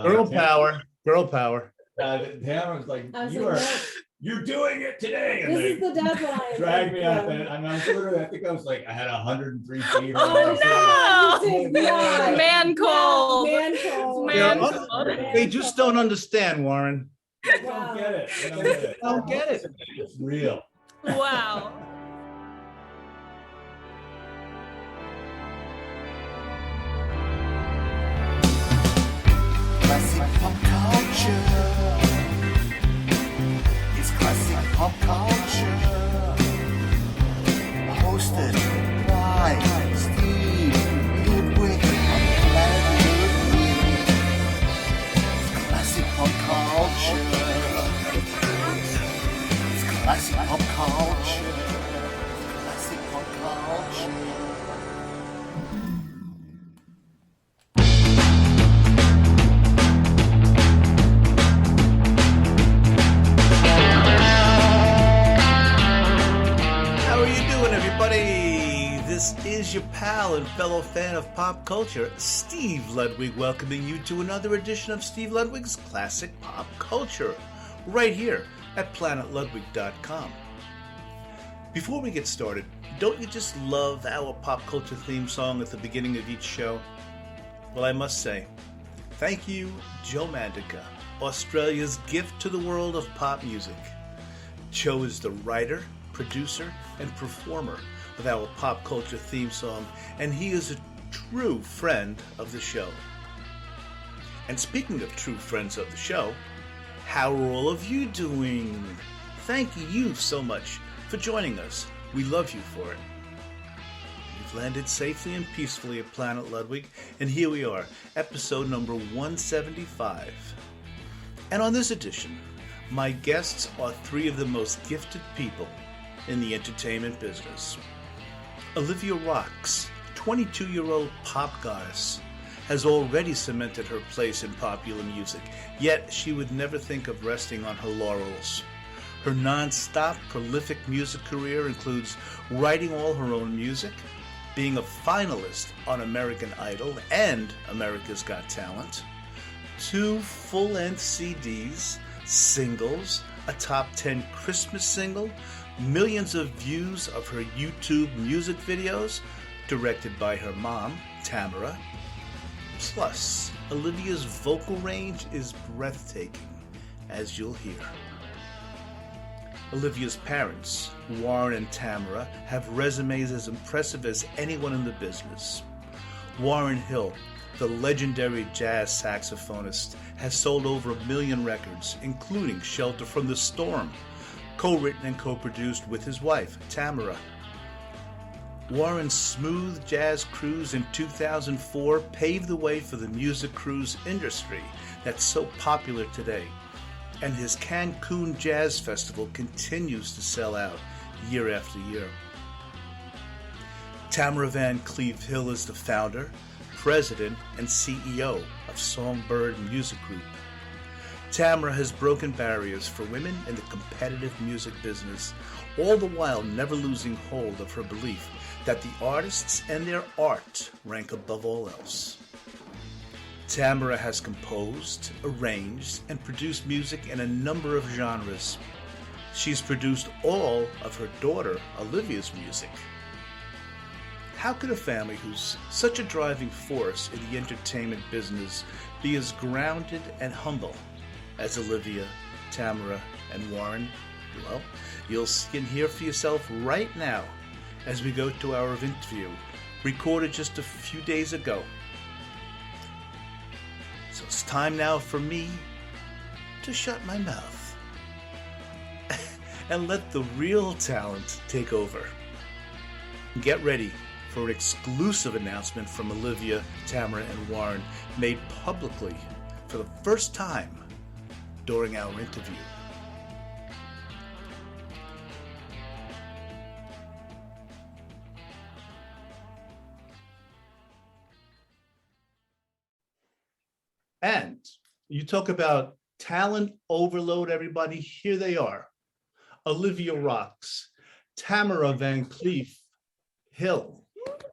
Girl power. Girl power. Tamara was like, I was you like, are, no, you're doing it today. And this they is the deadline. dragged me out Yeah. there. I mean, I was literally, I think I was like, I had 103 fever. Oh, no! You did not. Man cold. Man cold. Man Yeah, cold. They just don't understand, Warren. They don't get it. They don't get it. Don't get it. It's real. Wow. Classic pop culture. It's classic pop culture. Hosted by Steve Ludwig and Planet Ludwig. It's classic pop culture. It's classic pop culture. Classic pop culture. How are you doing, everybody? This is your pal and fellow fan of pop culture, Steve Ludwig, welcoming you to another edition of Steve Ludwig's Classic Pop Culture, right here at planetludwig.com. Before we get started, don't you just love our pop culture theme song at the beginning of each show? Well, I must say, thank you, Joe Mandica, Australia's gift to the world of pop music. Joe is the writer, producer, and performer of our pop culture theme song, and he is a true friend of the show. And speaking of true friends of the show, how are all of you doing? Thank you so much for joining us. We love you for it. We've landed safely and peacefully at Planet Ludwig, and here we are, episode number 175. And on this edition, my guests are three of the most gifted people in the entertainment business. Olivia Rox, 22-year-old pop goddess, has already cemented her place in popular music, yet she would never think of resting on her laurels. Her non-stop, prolific music career includes writing all her own music, being a finalist on American Idol and America's Got Talent, 2 full-length CDs, singles, a top 10 Christmas single, millions of views of her YouTube music videos, directed by her mom, Tamara. Plus, Olivia's vocal range is breathtaking, as you'll hear. Olivia's parents, Warren and Tamara, have resumes as impressive as anyone in the business. Warren Hill, the legendary jazz saxophonist, has sold over 1 million records, including Shelter from the Storm, co-written and co-produced with his wife, Tamara. Warren's smooth jazz cruise in 2004 paved the way for the music cruise industry that's so popular today, and his Cancun Jazz Festival continues to sell out year after year. Tamara Van Cleef-Hill is the founder, president, and CEO of Songbird Music Group. Tamara has broken barriers for women in the competitive music business, all the while never losing hold of her belief that the artists and their art rank above all else. Tamara has composed, arranged, and produced music in a number of genres. She's produced all of her daughter Olivia's music. How could a family who's such a driving force in the entertainment business be as grounded and humble as Olivia, Tamara, and Warren? Well, you'll see and hear for yourself right now as we go to our interview, recorded just a few days ago. So it's time now for me to shut my mouth and let the real talent take over. Get ready for an exclusive announcement from Olivia, Tamara, and Warren made publicly for the first time during our interview. And you talk about talent overload, everybody. Here they are. Olivia Rox, Tamara Van Cleef-Hill,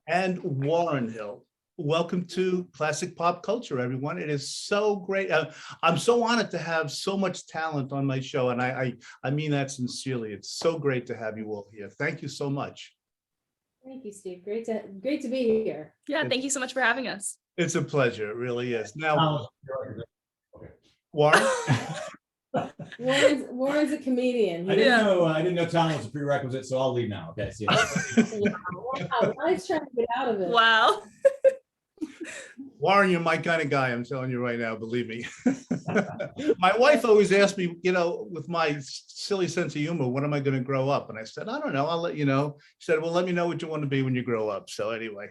and Warren Hill. welcome to Classic Pop Culture, everyone. It is so great. I'm so honored to have so much talent on my show, and I mean that sincerely. It's so great to have you all here. Thank you so much. Thank you, Steve. Great to be here. Yeah, thank you so much for having us. It's a pleasure. It really is. Now, Warren? Warren's a comedian. I didn't know talent was a prerequisite, so I'll leave now. Okay, see you. Wow, nice trying to get out of it. Wow. Warren, you're my kind of guy. I'm telling you right now, believe me. My wife always asked me, with my silly sense of humor, when am I going to grow up? And I said, I don't know. I'll let you know. She said, well, let me know what you want to be when you grow up. So anyway,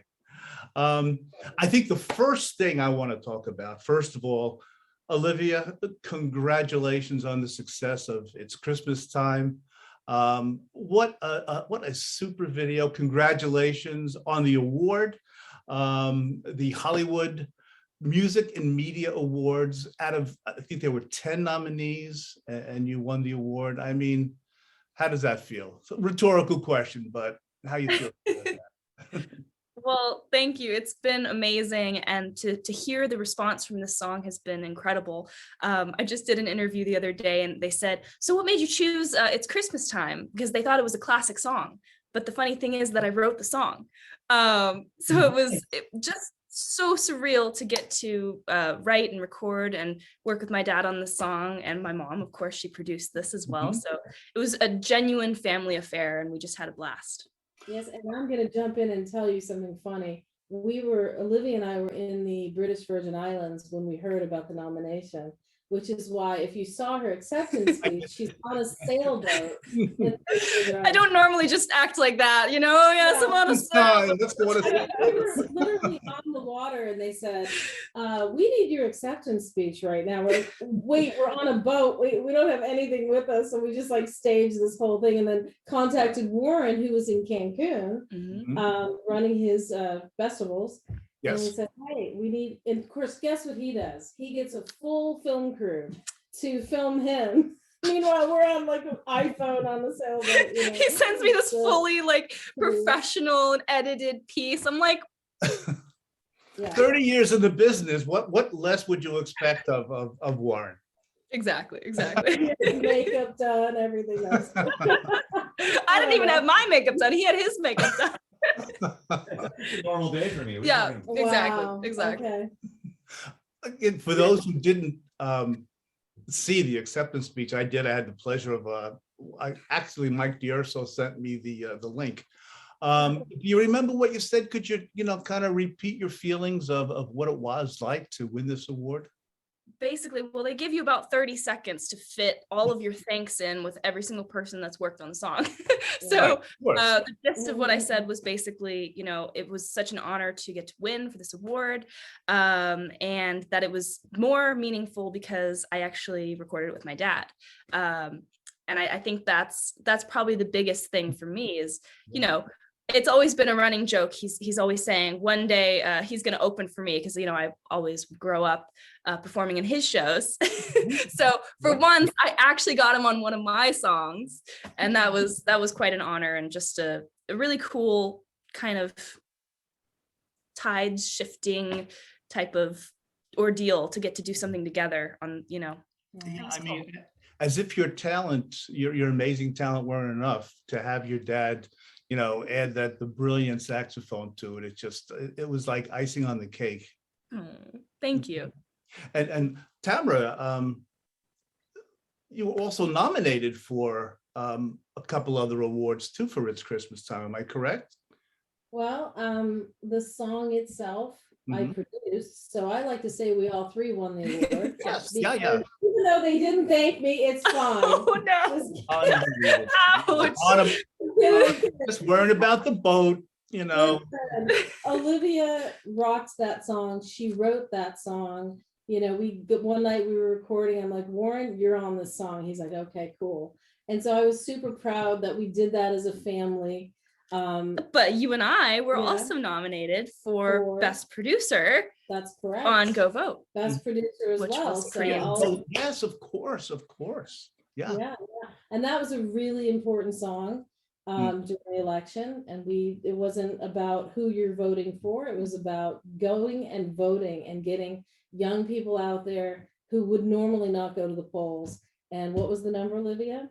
I think the first thing I want to talk about, first of all, Olivia, congratulations on the success of It's Christmas Time. What a super video. Congratulations on the award. The Hollywood Music and Media Awards. Out of, I think there were 10 nominees and you won the award. I mean, how does that feel? It's a rhetorical question, but how you feel about that? Well, thank you. It's been amazing. And to hear the response from this song has been incredible. I just did an interview the other day and they said, so what made you choose It's Christmas Time? Because they thought it was a classic song. But the funny thing is that I wrote the song. So it was just so surreal to get to write and record and work with my dad on the song. And my mom, of course, she produced this as well. So it was a genuine family affair and we just had a blast. Yes, and I'm going to jump in and tell you something funny. Olivia and I were in the British Virgin Islands when we heard about the nomination, which is why if you saw her acceptance speech, she's on a sailboat. I don't normally just act like that, yes, I'm on a sailboat. We were literally on the water and they said, we need your acceptance speech right now. We're like, wait, we're on a boat. We don't have anything with us. So we just staged this whole thing and then contacted Warren, who was in Cancun, running his festivals. Yes. And we said, hey, we need, and of course, guess what he does? He gets a full film crew to film him. Meanwhile, we're on an iPhone on the sailboat. He sends me this fully professional and edited piece. I'm like, 30 years in the business. What less would you expect of Warren? Exactly. Makeup done, everything else. I didn't even have my makeup done. He had his makeup done. It's a normal day for me. Yeah, exactly. Okay. For those who didn't see the acceptance speech, I had the pleasure of actually Mike D'Urso sent me the link. Do you remember what you said? Could you kind of repeat your feelings of what it was like to win this award? Basically, well, they give you about 30 seconds to fit all of your thanks in with every single person that's worked on the song. So the gist of what I said was basically, it was such an honor to get to win for this award, and that it was more meaningful because I actually recorded it with my dad. And I think that's probably the biggest thing for me is, it's always been a running joke. He's always saying one day he's going to open for me because, I always grow up performing in his shows. So for once, I actually got him on one of my songs. And that was quite an honor and just a really cool kind of tide shifting type of ordeal to get to do something together on, Yeah, I mean, as if your talent, your amazing talent weren't enough to have your dad add the brilliant saxophone to it. It was like icing on the cake. Thank you. And Tamara, you were also nominated for a couple other awards too for It's Christmas Time. Am I correct? Well, the song itself, I produced. So I like to say we all three won the award. Yes, yeah. Even though they didn't thank me, it's fine. Oh no! Ouch. Just worrying about the boat, Olivia rocks that song. She wrote that song. One night we were recording. I'm like, Warren, you're on this song. He's like, okay, cool. And so I was super proud that we did that as a family. But you and I were also nominated for Best Producer. That's correct. On Go Vote. Best Producer as well. Yes, of course. Yeah. And that was a really important song during the election, and it wasn't about who you're voting for. It was about going and voting and getting young people out there who would normally not go to the polls. And what was the number, Olivia?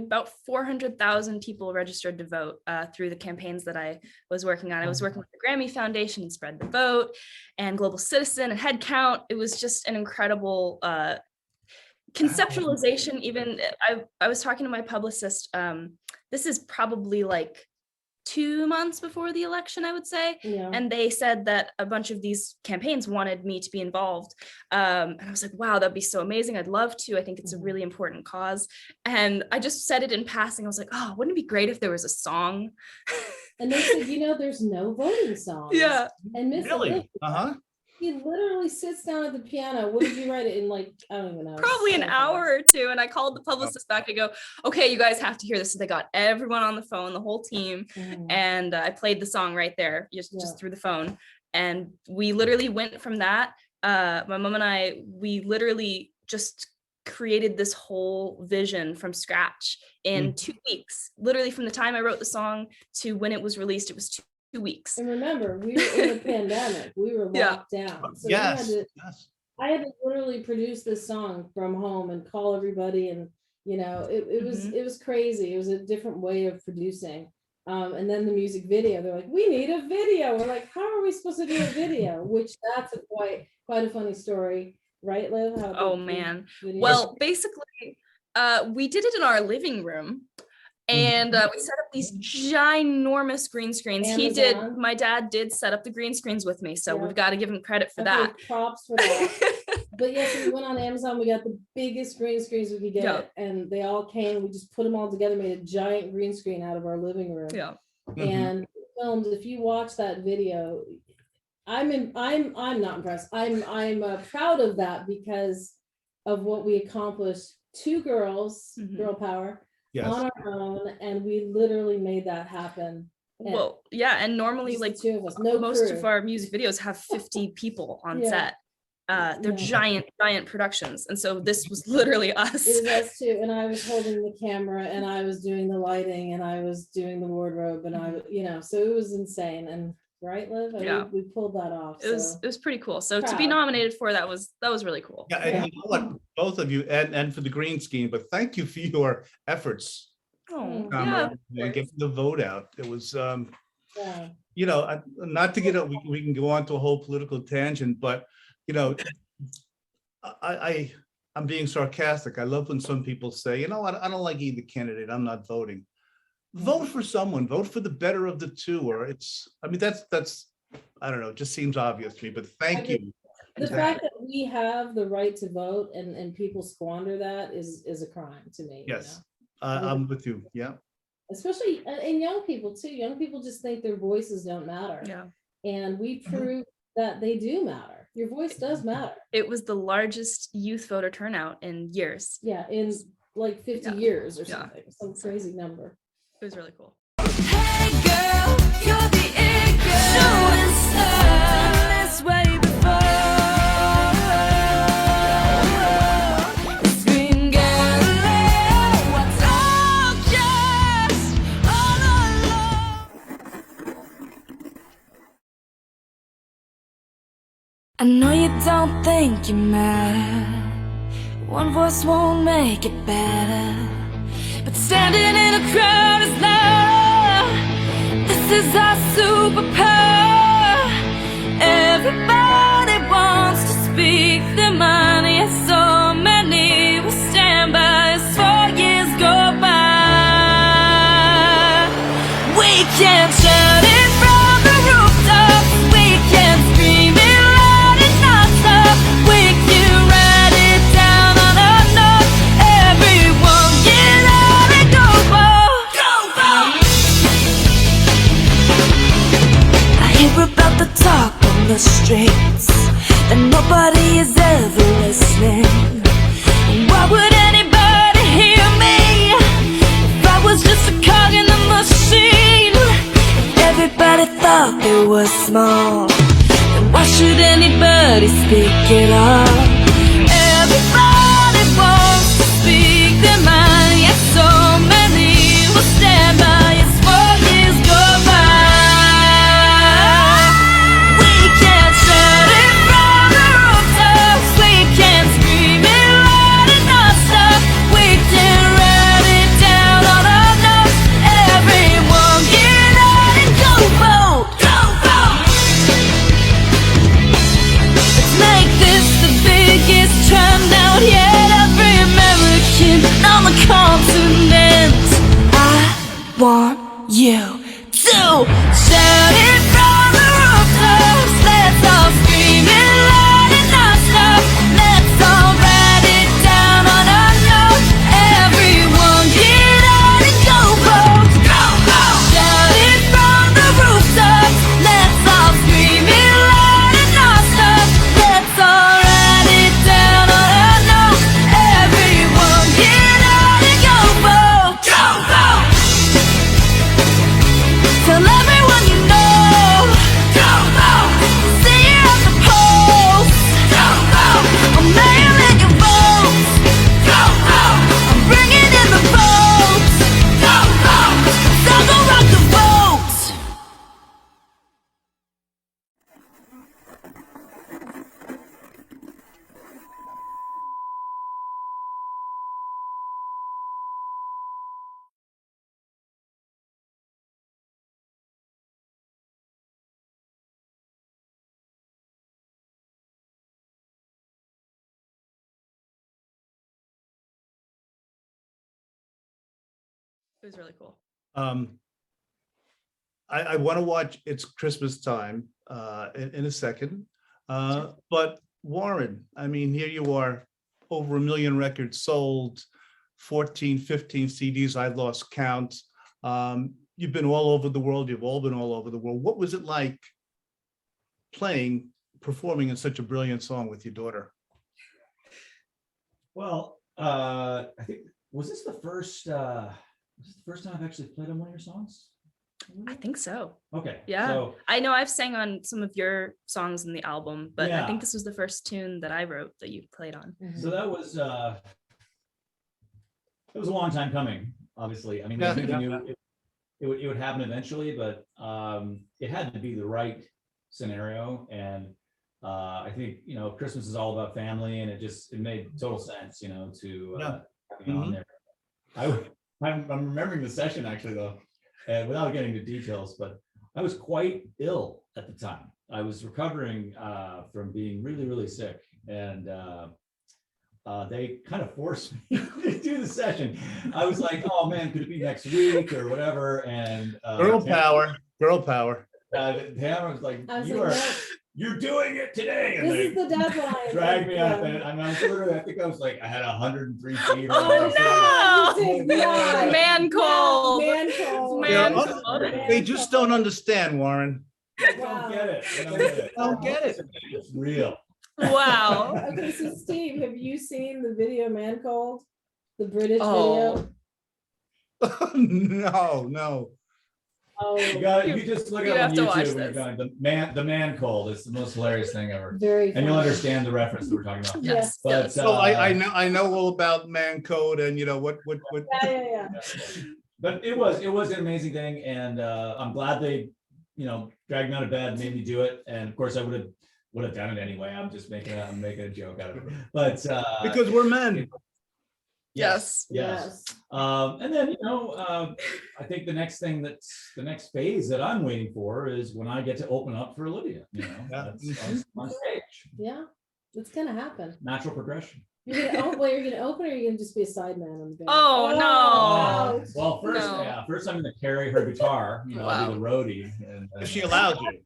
About 400,000 people registered to vote through the campaigns that I was working on. I was working with the Grammy Foundation, Spread the Vote, and Global Citizen, and Headcount. It was just an incredible conceptualization. Even I was talking to my publicist. This is probably like 2 months before the election, I would say. Yeah. And they said that a bunch of these campaigns wanted me to be involved. And I was like, wow, that'd be so amazing. I'd love to. I think it's a really important cause. And I just said it in passing. I was like, oh, wouldn't it be great if there was a song? And they said, there's no voting songs. Yeah. And Miss Really? Olivia, he literally sits down at the piano. What did you write it in? Like, I don't even know. Probably an hour or two. And I called the publicist back. I go, okay, you guys have to hear this. So they got everyone on the phone, the whole team. And I played the song right there, just through the phone. And we literally went from that. My mom and we literally just created this whole vision from scratch in 2 weeks. Literally from the time I wrote the song to when it was released, it was 2 weeks. And remember, we were in a pandemic. We were locked down. So I had to literally produce this song from home and call everybody, and it was crazy. It was a different way of producing. And then the music video, they're like, we need a video. We're like, how are we supposed to do a video? Which that's quite a funny story, right, Liv? Oh man. Well, basically, we did it in our living room. And we set up these ginormous green screens. My dad did set up the green screens with me. So we've got to give him credit for that. Props for that. But yes, we went on Amazon. We got the biggest green screens we could get. And they all came. We just put them all together, made a giant green screen out of our living room. Yeah. And filmed. If you watch that video, I'm not impressed. I'm proud of that because of what we accomplished. 2 girls, girl power. Yes. On our own, and we literally made that happen. Well, yeah, and normally like 2 of us, most of our music videos have 50 people on set. They're giant productions, and so this was literally us. It was us too, and I was holding the camera, and I was doing the lighting, and I was doing the wardrobe, and so it was insane. And right, Liv? We pulled that off. It was pretty cool. So to be nominated for that was really cool. Yeah, and you know what, both of you, and for the green scheme, but thank you for your efforts. And getting the vote out. It was not to get up, we can go on to a whole political tangent, but I'm being sarcastic. I love when some people say, you know what, I don't like either candidate, I'm not voting. Vote for someone, vote for the better of the two, or that's I don't know, it just seems obvious to me, but thank you. The fact that we have the right to vote and people squander that is a crime to me. Yes, I'm with you. Yeah. Especially in young people too. Young people just think their voices don't matter. Yeah. And we prove that they do matter. Your voice does matter. It was the largest youth voter turnout in years. Yeah, in like 50 years or something. Some crazy number. It was really cool. Hey girl, you're the it girl. Shooting star. This way before. Scream girl, what's all just all alone. I know you don't think you matter. One voice won't make it better. But standing in a crowd is love. This is our superpower. Everybody wants to speak their mind. Yet so many will stand by as 4 years go by. We can't shout it from the rooftops. We can't scream it loud and non-stop. We can write it down on a note. Everyone get out and go vote. Go vote. I hear about the talk on the streets that nobody is ever listening. Why would anybody hear me if I was just a cog in the machine? If everybody thought they were small, then why should anybody speak at all? Everybody wants to speak their mind, yet so many will stand by as It was really cool. I want to watch It's Christmas Time in a second. But Warren, I mean, here you are, over 1 million records sold, 14, 15 CDs, I lost count. You've been all over the world. You've all been all over the world. What was it like performing in such a brilliant song with your daughter? Well, I think, was this the first time I've actually played on one of your songs? I think so. Okay. Yeah. So, I know I've sang on some of your songs in the album, but I Yeah. think this was the first tune that I wrote that you played on. so that was a long time coming, obviously. I mean, Yeah. I think we knew it would happen eventually, but it had to be the right scenario. And I think, you know, Christmas is all about family, and it made total sense, you know, to have me on there. I'm remembering the session actually, though, and without getting into details, but I was quite ill at the time. I was recovering from being really, really sick, and they kind of forced me to do the session. I was like, oh man, could it be next week or whatever? And Girl power. Tamara was like, I was you like, are, no, you're doing it today. And this they is the deadline. dragged me up, Yeah. and I was literally, I think I was like, I had 103 fever. Oh, no! Yeah. Man cold. Man cold. Man Yeah, cold. They just don't understand, Warren. I Wow. don't get it. I don't get it. Don't get it. It's real. Wow. Okay, so Steve, have you seen the video Man Cold? The British Oh. video? No. Oh, You just look you it up have on to watch YouTube when you're going, the man cold. It's the most hilarious thing ever. very And you'll funny. understand the reference that we're talking about. Yes. But yes. So I know all about man code and you know what. Yeah. But it was an amazing thing, and I'm glad they, you know, dragged me out of bed and made me do it. And of course, I would have done it anyway. I'm just making a joke out of it. But Because we're men. yes. Yes. And then, you know, I think the next phase that I'm waiting for is when I get to open up for Olivia. You know, Yeah. that's on stage. Yeah, it's gonna happen. Natural progression. You're gonna open, or you're gonna just be a sideman on the band? Oh, no. Well, No. first I'm going to carry her guitar. You know, I'll be the roadie. And If she allows you.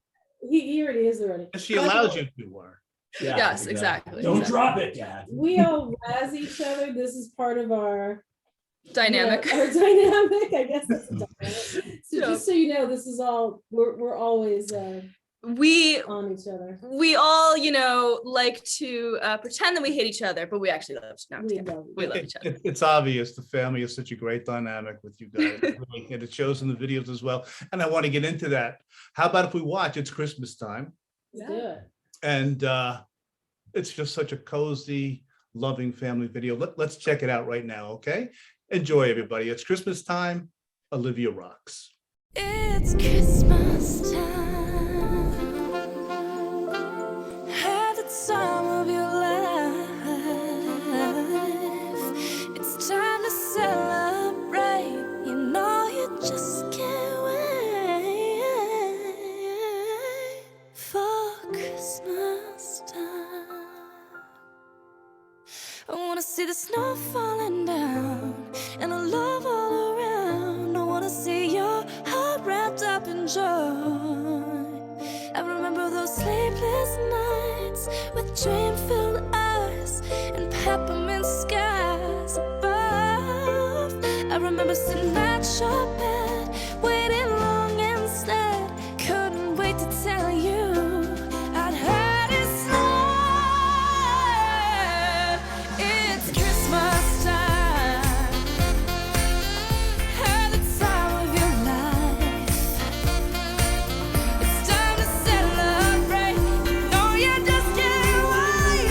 He already is already. If she allows you to, Warren. yeah, Yes, exactly. Don't drop it, Dad. We all razz each other. This is part of our Dynamic. Our dynamic, I guess. That's dynamic. So Yeah. just so you know, this is all we're always We on each other. all, you know, like to pretend that we hate each other, but we actually love each other. We love each other. It's obvious the family is such a great dynamic with you guys. Really, and it shows in the videos as well. And I want to get into that. How about if we watch It's Christmas Time? Let's do it. And it's just such a cozy, loving family video. Let's check it out right now, okay? Enjoy, everybody. It's Christmas Time, Olivia Rox. It's Christmas time. Have the time of your life. It's time to celebrate. You know you just can't wait for Christmas time. I wanna see the snow falling down and a love all around. I wanna see your heart wrapped up in joy. I remember those sleepless nights with dream-filled eyes and peppermint skies above. I remember sitting at your bed, waiting long instead. Couldn't wait to tell you I'd heard it snow. It's Christmas time. Have the time of your life. It's time to celebrate. You know you just can't wait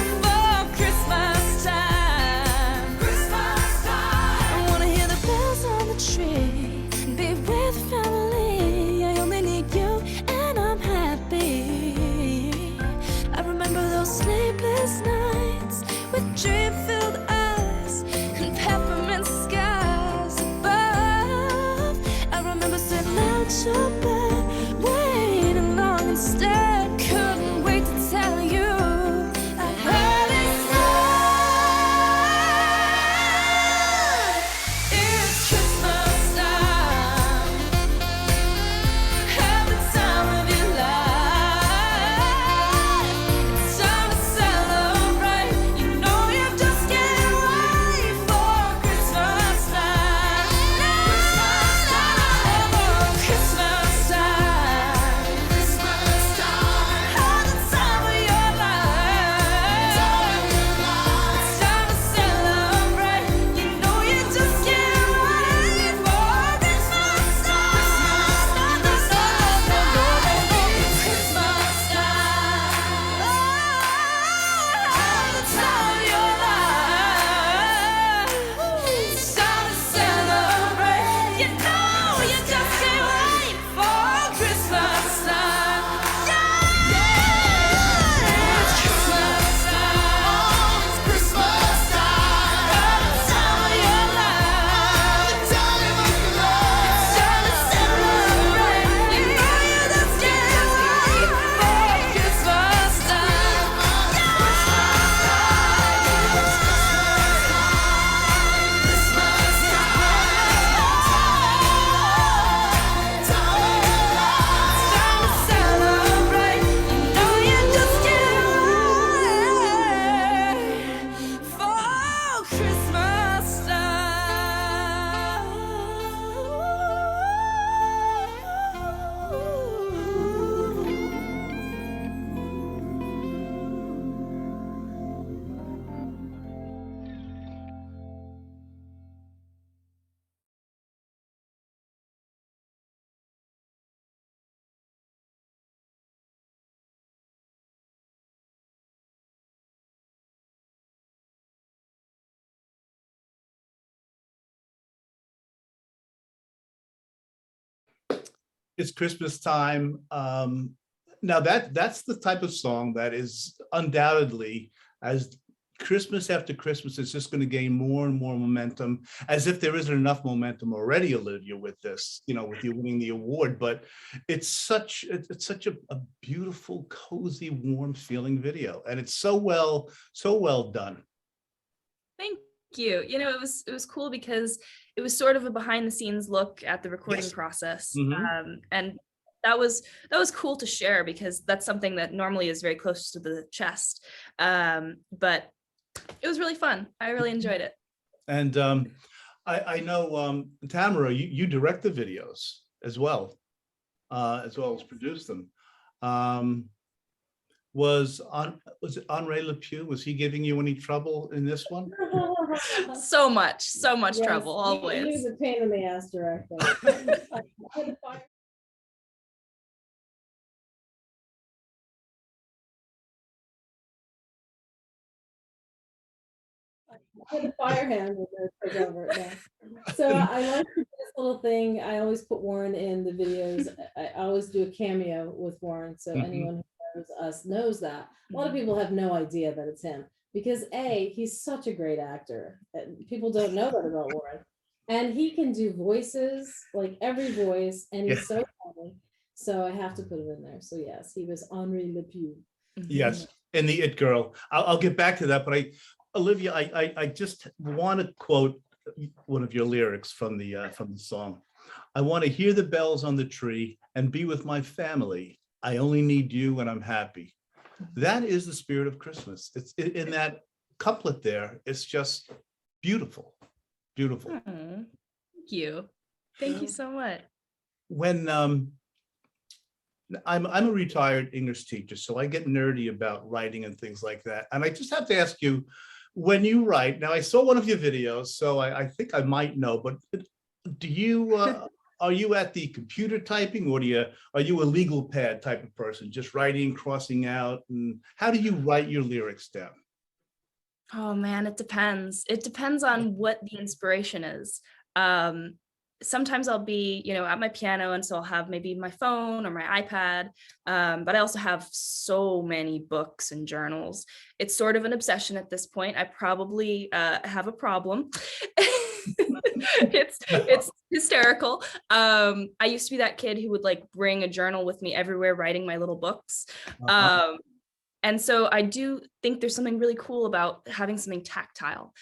It's Christmas time. Now that's the type of song that is undoubtedly, as Christmas after Christmas, is just going to gain more and more momentum, as if there isn't enough momentum already, Olivia, with this, with you winning the award. But it's such a beautiful, cozy, warm feeling video, and it's so well done. Thank you. It was cool because it was sort of a behind the scenes look at the recording process. And that was cool to share, because that's something that normally is very close to the chest. But it was really fun. I really enjoyed it. And I know, Tamara, you direct the videos as well as produce them. Was it Henri Lepew? Was he giving you any trouble in this one? So much yes, trouble, always. He was a pain in the ass directing. I had a fire hand with her over it now. So I like this little thing. I always put Warren in the videos. I always do a cameo with Warren, so anyone who knows us knows that. A lot of people have no idea that it's him, because he's such a great actor. People don't know that about Warren, and he can do voices, like every voice, and he's so funny. So I have to put him in there. So yes, he was Henri Lepew. Yes, and the It Girl. I'll get back to that, but Olivia, I just want to quote one of your lyrics from the song. I want to hear the bells on the tree and be with my family. I only need you when I'm happy. That is the spirit of Christmas. It's in that couplet there. It's just beautiful, beautiful. Thank you so much. When I'm a retired English teacher, so I get nerdy about writing and things like that. And I just have to ask you, when you write, now I saw one of your videos, so I think I might know, but do you, are you at the computer typing, or are you a legal pad type of person, just writing, crossing out? And how do you write your lyrics down? Oh man, it depends. It depends on what the inspiration is. Sometimes I'll be, at my piano, and so I'll have maybe my phone or my iPad, but I also have so many books and journals. It's sort of an obsession at this point. I probably have a problem. It's hysterical. I used to be that kid who would bring a journal with me everywhere, writing my little books. And so I do think there's something really cool about having something tactile,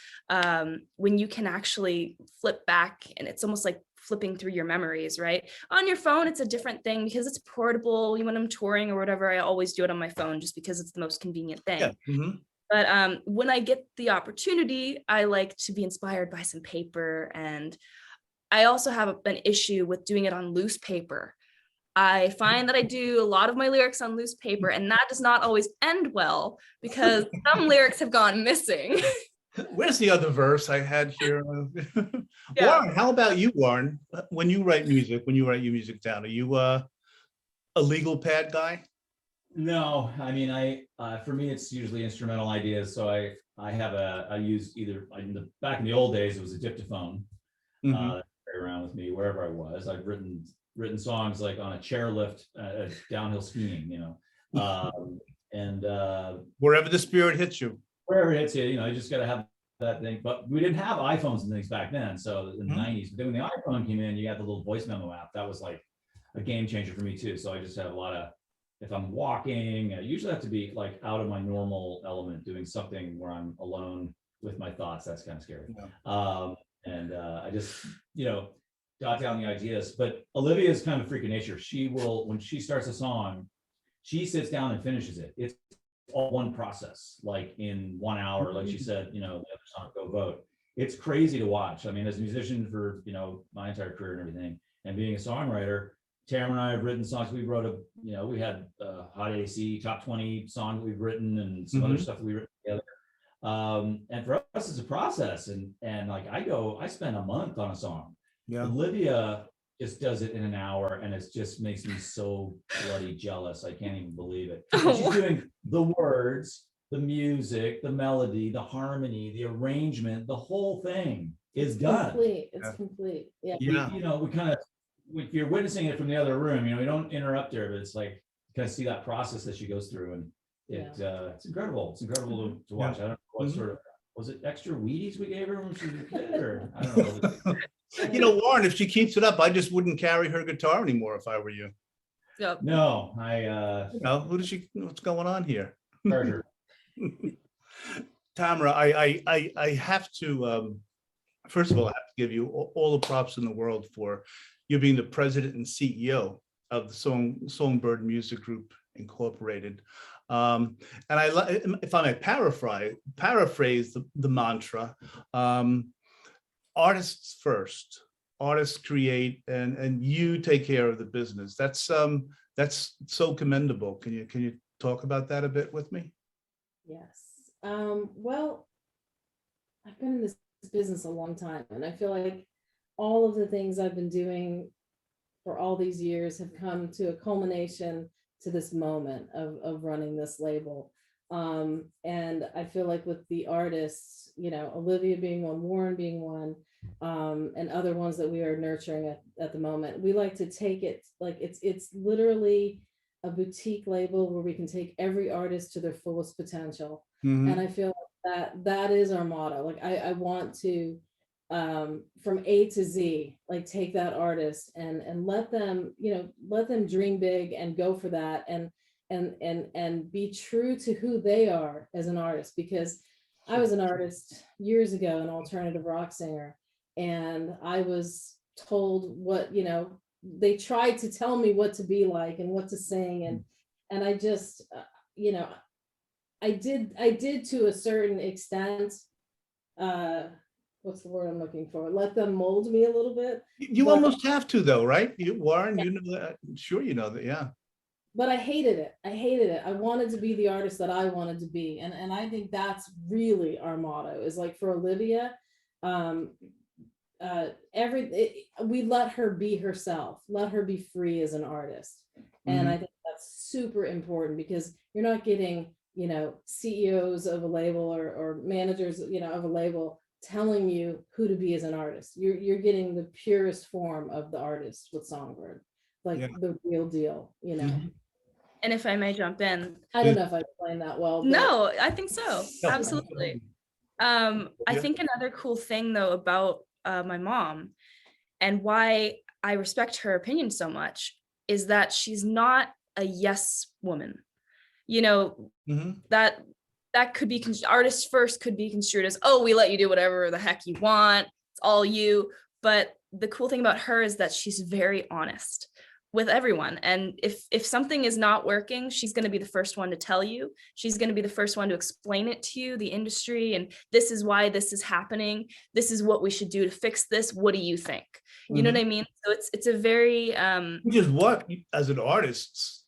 when you can actually flip back, and it's almost like flipping through your memories, right? On your phone, it's a different thing because it's portable. When I'm touring or whatever, I always do it on my phone just because it's the most convenient thing. Yeah. But when I get the opportunity, I like to be inspired by some paper. And I also have an issue with doing it on loose paper. I find that I do a lot of my lyrics on loose paper, and that does not always end well because some lyrics have gone missing. Where's the other verse I had here? Yeah. Warren, how about you, Warren? When you write your music down, are you a legal pad guy? No, I mean, for me, it's usually instrumental ideas. So I use either, back in the old days, it was a dictaphone around with me wherever I was. I've written songs like on a chairlift, downhill skiing, and wherever the spirit hits you. Wherever it hits you, you just got to have that thing. But we didn't have iPhones and things back then, so in the 90s. But then when the iPhone came in, you got the little voice memo app. That was like a game changer for me too. So I just have a lot of, if I'm walking, I usually have to be out of my normal element, doing something where I'm alone with my thoughts. That's kind of scary. Yeah. I just, jot down the ideas. But Olivia is kind of a freak of nature. She will, when she starts a song, she sits down and finishes it. It's all one process, in 1 hour, like she said, the other song, Go Vote. It's crazy to watch. I mean, as a musician for, my entire career and everything, and being a songwriter, Tamara and I have written songs. We wrote we had Hot AC, top 20 song that we've written, and some other stuff that we written together. And for us, it's a process. And I spend a month on a song. Yeah. Olivia just does it in an hour, and it just makes me so bloody jealous. I can't even believe it. Oh. She's doing the words, the music, the melody, the harmony, the arrangement, the whole thing is done. Complete. It's complete. Yeah. We kind of if you're witnessing it from the other room, you don't interrupt her, but it's like you kind of see that process that she goes through, and it's incredible. It's incredible to watch. I don't know what sort of, was it extra Wheaties we gave her when she was a kid, or I don't know. Warren, if she keeps it up, I just wouldn't carry her guitar anymore if I were you. Yep. No, what's going on here? Charger. Tamara, I have to, first of all, I have to give you all the props in the world for you being the president and CEO of the Songbird Music Group Incorporated. And if I may paraphrase the mantra, artists first, artists create, and you take care of the business. That's so commendable. Can you talk about that a bit with me? Yes. Well, I've been in this business a long time, and I feel like all of the things I've been doing for all these years have come to a culmination to this moment of running this label. And I feel like with the artists, Olivia being one, Warren being one, and other ones that we are nurturing at the moment, we like to take it like it's literally a boutique label where we can take every artist to their fullest potential. And I feel like that is our motto. Like I want to, from A to Z, like take that artist and let them dream big and go for that, and be true to who they are as an artist. Because I was an artist years ago, an alternative rock singer, and I was told what, they tried to tell me what to be like and what to sing, and I just, I did to a certain extent, what's the word I'm looking for? Let them mold me a little bit. You almost have to, though, right? Warren, you know that. I'm sure you know that, yeah. But I hated it. I wanted to be the artist that I wanted to be. And I think that's really our motto, is like for Olivia, we let her be herself, let her be free as an artist. And I think that's super important, because you're not getting, CEOs of a label or managers, of a label telling you who to be as an artist. You're getting the purest form of the artist with Songbird, like the real deal, And if I may jump in, I don't know if I explained that well. No, I think so. Absolutely. I think another cool thing though about my mom, and why I respect her opinion so much, is that she's not a yes woman. That could be, artists first could be construed as, oh, we let you do whatever the heck you want, it's all you. But the cool thing about her is that she's very honest with everyone. And if something is not working, she's going to be the first one to tell you. She's going to be the first one to explain it to you, the industry, and this is why this is happening. This is what we should do to fix this. What do you think? You know what I mean? So it's a very which is what, as an artist,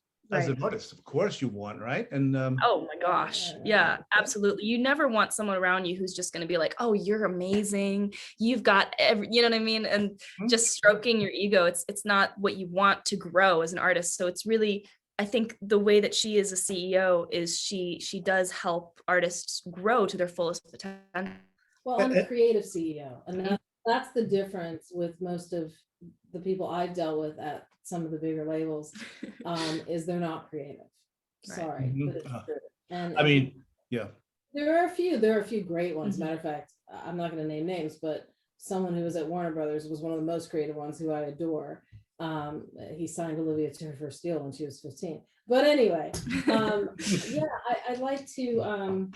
of course you want, right? And oh my gosh, yeah, absolutely. You never want someone around you who's just going to be like, oh, you're amazing, you've got you know what I mean, and just stroking your ego. It's not what you want to grow as an artist. So it's really, I think the way that she is a CEO is she does help artists grow to their fullest potential. Well, I'm a creative CEO, and that's the difference with most of the people I've dealt with at some of the bigger labels, is they're not creative. Sorry, but it's true. And I mean, yeah, there are a few great ones. Matter of fact, I'm not going to name names, but someone who was at Warner Brothers was one of the most creative ones, who I adore. He signed Olivia to her first deal when she was 15. But anyway, I like to,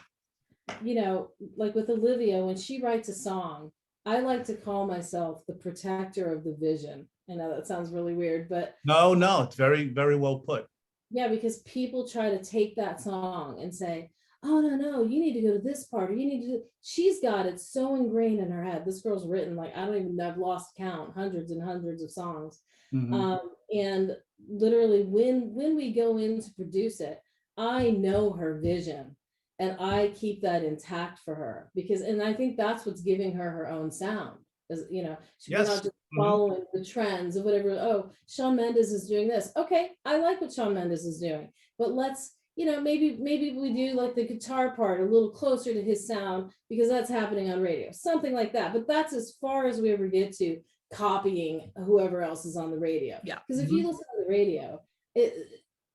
like with Olivia, when she writes a song, I like to call myself the protector of the vision. I know that sounds really weird, but no, it's very, very well put. Yeah, because people try to take that song and say, oh, no, you need to go to this part, or you need to do, she's got it so ingrained in her head. This girl's written, like, I don't even know, I've lost count, hundreds and hundreds of songs. And literally when we go in to produce it, I know her vision, and I keep that intact for her, because, and I think that's what's giving her her own sound. She's not just following the trends of whatever. Oh, Shawn Mendes is doing this. Okay, I like what Shawn Mendes is doing, but let's, maybe we do like the guitar part a little closer to his sound, because that's happening on radio, something like that. But that's as far as we ever get to. copying whoever else is on the radio. Yeah. Because if you listen to the radio,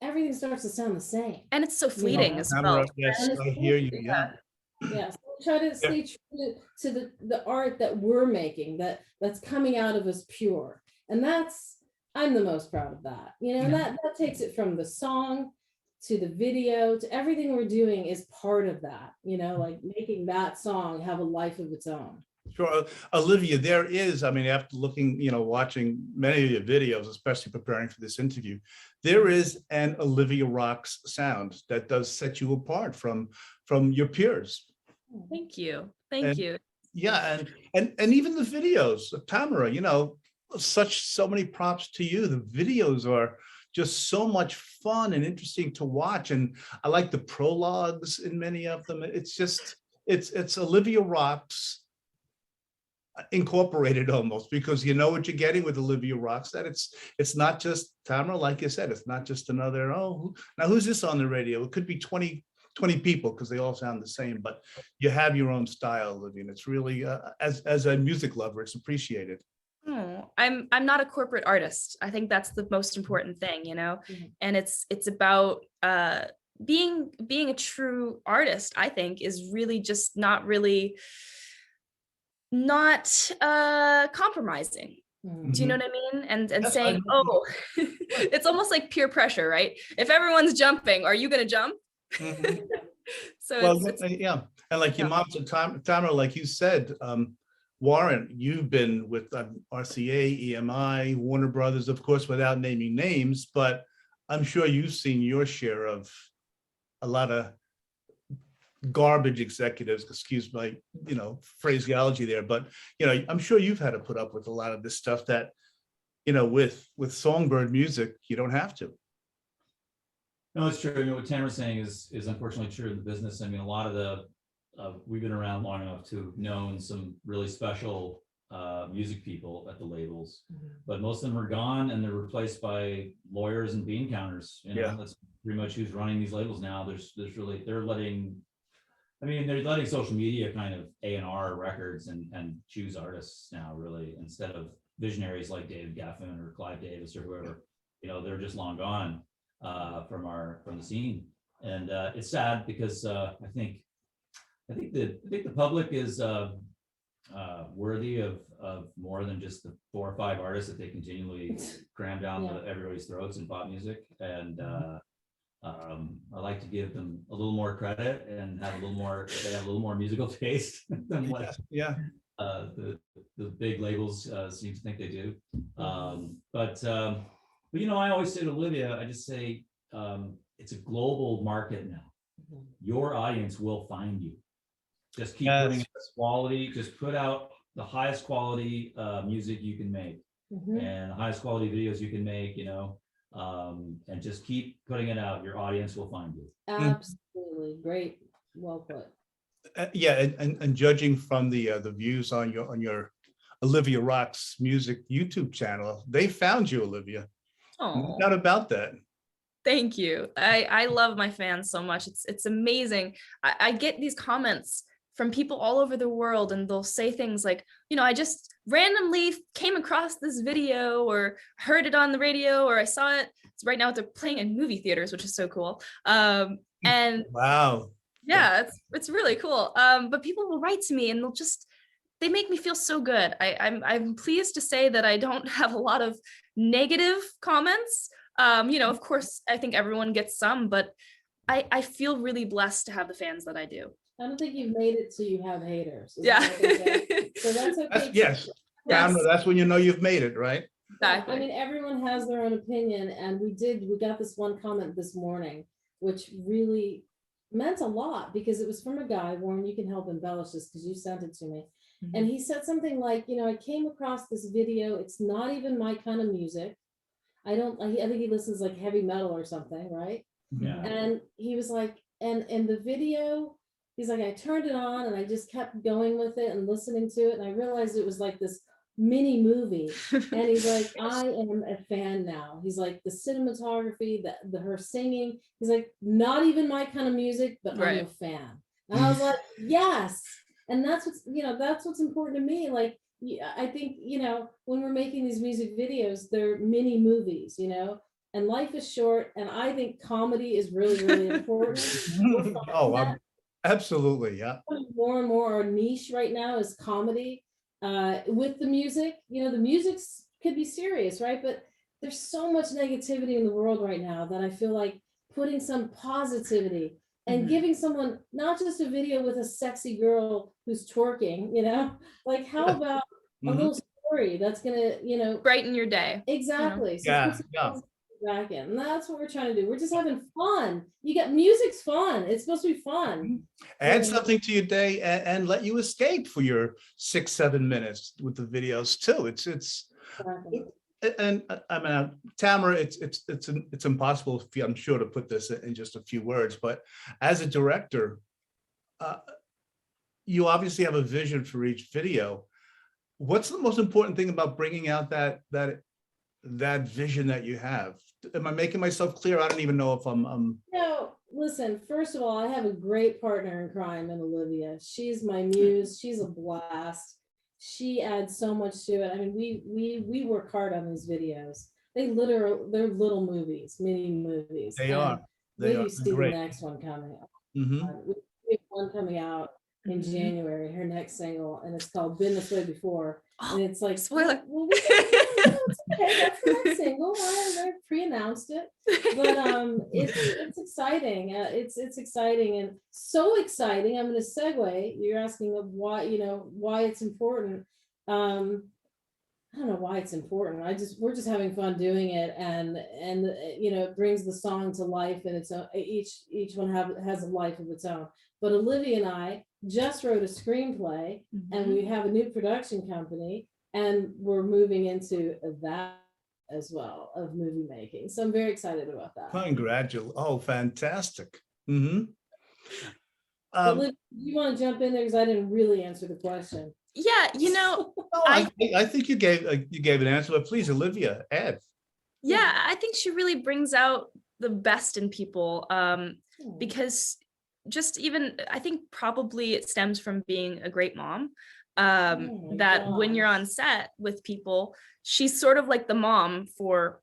everything starts to sound the same. And it's so fleeting as Tamara, well. yes, I hear you. Yeah. Yeah, so we try to stay true to the art that we're making, that's coming out of us pure. And I'm the most proud of that. And that takes it from the song to the video to everything we're doing is part of that, like making that song have a life of its own. Sure. Olivia, there is, after looking, watching many of your videos, especially preparing for this interview, there is an Olivia Rox sound that does set you apart from your peers. Thank you. Thank you. Yeah. And even the videos, Tamara, so many props to you. The videos are just so much fun and interesting to watch. And I like the prologues in many of them. It's just, it's Olivia Rox incorporated almost, because you know what you're getting with Olivia Rox, that it's not just Tamara, like you said, it's not just another, now who's this on the radio? It could be 20 people because they all sound the same, but you have your own style, Olivia, and it's really, as a music lover, it's appreciated. Oh, I'm not a corporate artist. I think that's the most important thing, and it's about being a true artist, I think, is really just not compromising. Do you know what I mean? And yes, saying, it's almost like peer pressure, right? If everyone's jumping, are you going to jump? So yeah. And like your mom, Tamara, like you said, Warren, you've been with RCA, EMI, Warner Brothers, of course, without naming names, but I'm sure you've seen your share of a lot of garbage executives, excuse my phraseology there, but I'm sure you've had to put up with a lot of this stuff that with Songbird Music you don't have to. No, it's true. What Tamara's saying is unfortunately true in the business. A lot of we've been around long enough to have known some really special music people at the labels, but most of them are gone and they're replaced by lawyers and bean counters. That's pretty much who's running these labels now. They're letting social media kind of A&R records and choose artists now, really, instead of visionaries like David Geffen or Clive Davis or whoever. They're just long gone from the scene, and it's sad because I think the public is worthy of more than just the 4 or 5 artists that they continually cram down everybody's throats in pop music, and I like to give them a little more credit and have a little more musical taste than what the big labels seem to think they do. But I always say to Olivia, I just say it's a global market now. Your audience will find you. Just keep putting out quality. Just put out the highest quality music you can make, and the highest quality videos you can make. And just keep putting it out. Your audience will find you. Absolutely, great, well put. And judging from the views on your Olivia Rox music YouTube channel, they found you, Olivia. No doubt about that. Thank you. I love my fans so much. It's amazing. I get these comments from people all over the world, and they'll say things like, I just randomly came across this video or heard it on the radio, or I saw it. Right now they're playing in movie theaters, which is so cool. And wow. Yeah, it's really cool. But people will write to me and they make me feel so good. I'm pleased to say that I don't have a lot of negative comments. Of course, I think everyone gets some, but I feel really blessed to have the fans that I do. I don't think you've made it till you have haters. Yeah. So that's okay. Yes. That's when you know you've made it, right? Exactly. Everyone has their own opinion, and we got this one comment this morning, which really meant a lot, because it was from a guy. Warren, you can help embellish this because you sent it to me. And he said something like, I came across this video. It's not even my kind of music. I think he listens like heavy metal or something, right? Yeah. And he was like, and the video, he's like, I turned it on and I just kept going with it and listening to it. And I realized it was like this mini movie. And he's like, I am a fan now. He's like, the cinematography, her singing, he's like, not even my kind of music, but I'm a fan. And I was like, yes. And that's what's important to me. Like, yeah, I think, when we're making these music videos, they're mini movies, and life is short. And I think comedy is really, really important. We're finding Oh, that absolutely, yeah. more and more our niche right now is comedy. With the music, the music could be serious, right? But there's so much negativity in the world right now that I feel like putting some positivity and giving someone not just a video with a sexy girl who's twerking, like how about a little story that's gonna, brighten your day. exactly. So Yeah, put some yeah. positivity back in. And that's what we're trying to do. We're just having fun. You got music's fun. It's supposed to be fun. Add something to your day and let you escape for your 6-7 minutes with the videos too. It's Exactly. and I mean, Tamara, it's impossible for you, I'm sure, to put this in just a few words, but as a director, you obviously have a vision for each video. What's the most important thing about bringing out that vision that you have? Am I making myself clear? I don't even know if I'm. No, listen, first of all, I have a great partner in crime in Olivia. She's my muse. She's a blast. She adds so much to it. I mean, we work hard on these videos. They're little movies, mini movies. They are. They are You see great. the next one coming. Mm-hmm. We have one coming out in January, her next single, and it's called "Been This Way Before." And it's like, Spoiler. well, it's okay. That's the next single. I pre-announced it, but it's exciting. It's exciting, and so exciting. I'm going to segue. You're asking of why, why it's important. I don't know why it's important. We're just having fun doing it, and it brings the song to life, and it's each one has a life of its own. But Olivia and I just wrote a screenplay, and we have a new production company, and we're moving into that as well of movie making. So I'm very excited about that. Congratulations! Oh, fantastic. Mm-hmm. Olivia, you want to jump in there because I didn't really answer the question. Yeah, No, I think you gave an answer, but please, Olivia, add. Yeah, I think she really brings out the best in people, because just even, I think probably it stems from being a great mom, that when you're on set with people, she's sort of like the mom for,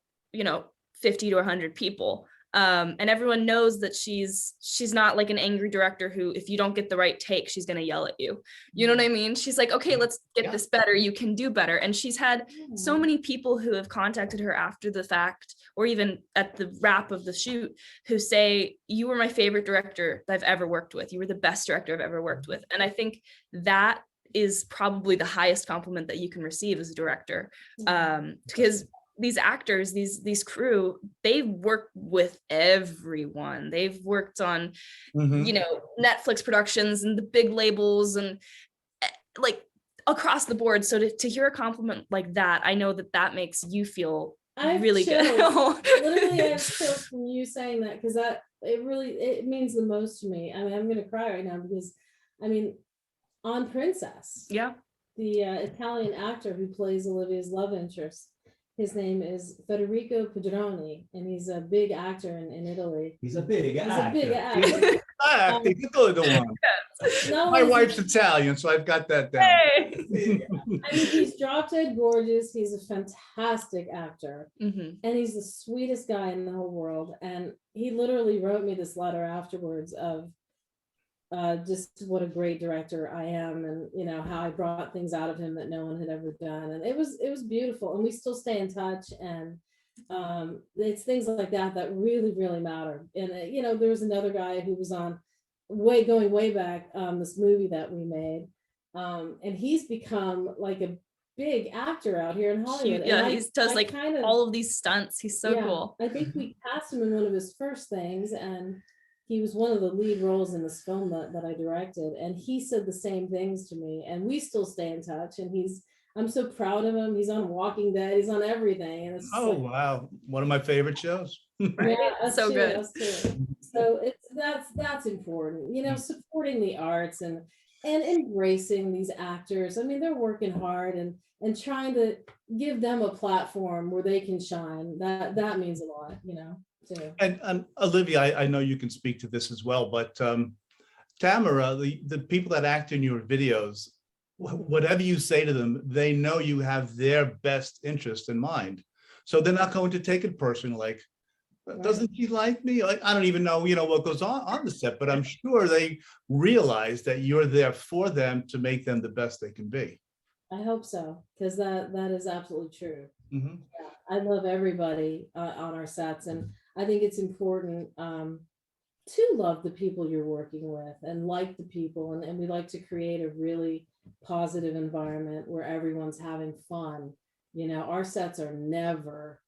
50 to 100 people. And everyone knows that she's not like an angry director who, if you don't get the right take, she's going to yell at you. You know what I mean? She's like, okay, let's get this better. You can do better. And she's had so many people who have contacted her after the fact, or even at the wrap of the shoot, who say, you were my favorite director that I've ever worked with. You were the best director I've ever worked with. And I think that is probably the highest compliment that you can receive as a director. Because these actors, these crew, they've worked with everyone. They've worked on, Netflix productions and the big labels and like across the board. So to hear a compliment like that, I know that makes you feel really good. Literally, I have chills from you saying that, because it means the most to me. I mean, I'm gonna cry right now because, on Princess, the Italian actor who plays Olivia's love interest, his name is Federico Pedroni, and he's a big actor in Italy. He's a big actor. He's a good one. My wife's Italian, so I've got that down. Hey. He's drop dead gorgeous. He's a fantastic actor, and he's the sweetest guy in the whole world. And he literally wrote me this letter afterwards of just what a great director I am, and how I brought things out of him that no one had ever done. And it was beautiful, and we still stay in touch. And it's things like that really, really matter. And there was another guy who was on going way back, this movie that we made, and he's become like a big actor out here in Hollywood. He does like all of these stunts. He's so cool. I think we cast him in one of his first things, and he was one of the lead roles in this film that I directed, and he said the same things to me, and we still stay in touch. And I'm so proud of him. He's on Walking Dead. He's on everything. And it's wow, one of my favorite shows. Right? Yeah, so good. So that's important. Supporting the arts and embracing these actors. I mean, they're working hard and trying to give them a platform where they can shine. That means a lot, too. And Olivia, I know you can speak to this as well, but Tamara, the people that act in your videos, whatever you say to them, they know you have their best interest in mind. So they're not going to take it personally, like, doesn't she like me? Like, I don't even know, what goes on the set, but I'm sure they realize that you're there for them to make them the best they can be. I hope so, because that is absolutely true. Mhm. Yeah, I love everybody on our sets, and I think it's important to love the people you're working with and like the people, and we like to create a really positive environment where everyone's having fun. Our sets are never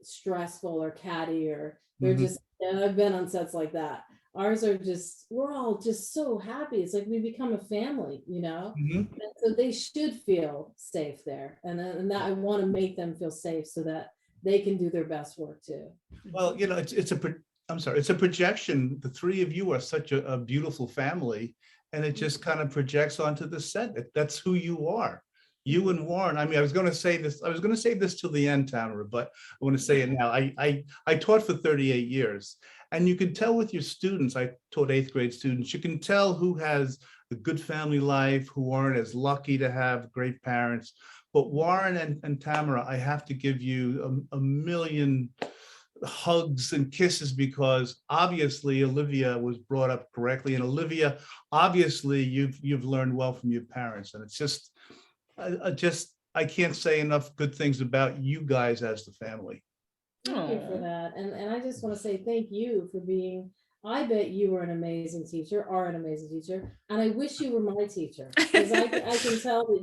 stressful or catty, or they're Mhm. just, and I've been on sets like that. Ours are just, we're all just so happy. It's like we become a family, Mhm. And so they should feel safe there. And that I want to make them feel safe so that they can do their best work too. Well, it's a projection. The three of you are such a beautiful family, and it just kind of projects onto the set. That's who you are. You and Warren. I mean, I was going to say this till the end, Tamara, but I want to say it now. I taught for 38 years, and you can tell with your students. I taught 8th grade students. You can tell who has a good family life, who aren't as lucky to have great parents. But Warren and Tamara, I have to give you a million hugs and kisses, because obviously Olivia was brought up correctly, and Olivia, obviously you've learned well from your parents, and it's just I can't say enough good things about you guys as the family. Thank you for that. And I just want to say thank you for being, I bet you were an amazing teacher, are an amazing teacher. And I wish you were my teacher, because I can tell that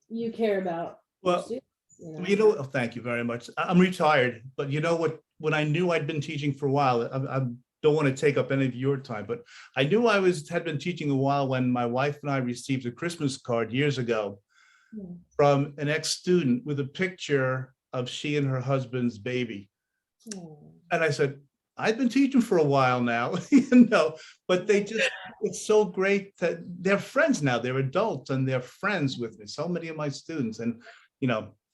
you care about your students. Thank you very much. I'm retired, but you know what? When I knew I'd been teaching for a while, I don't want to take up any of your time, but I knew had been teaching a while when my wife and I received a Christmas card years ago from an ex-student with a picture of she and her husband's baby. And I said, I've been teaching for a while now, but it's so great that they're friends now. They're adults and they're friends with me. So many of my students, and,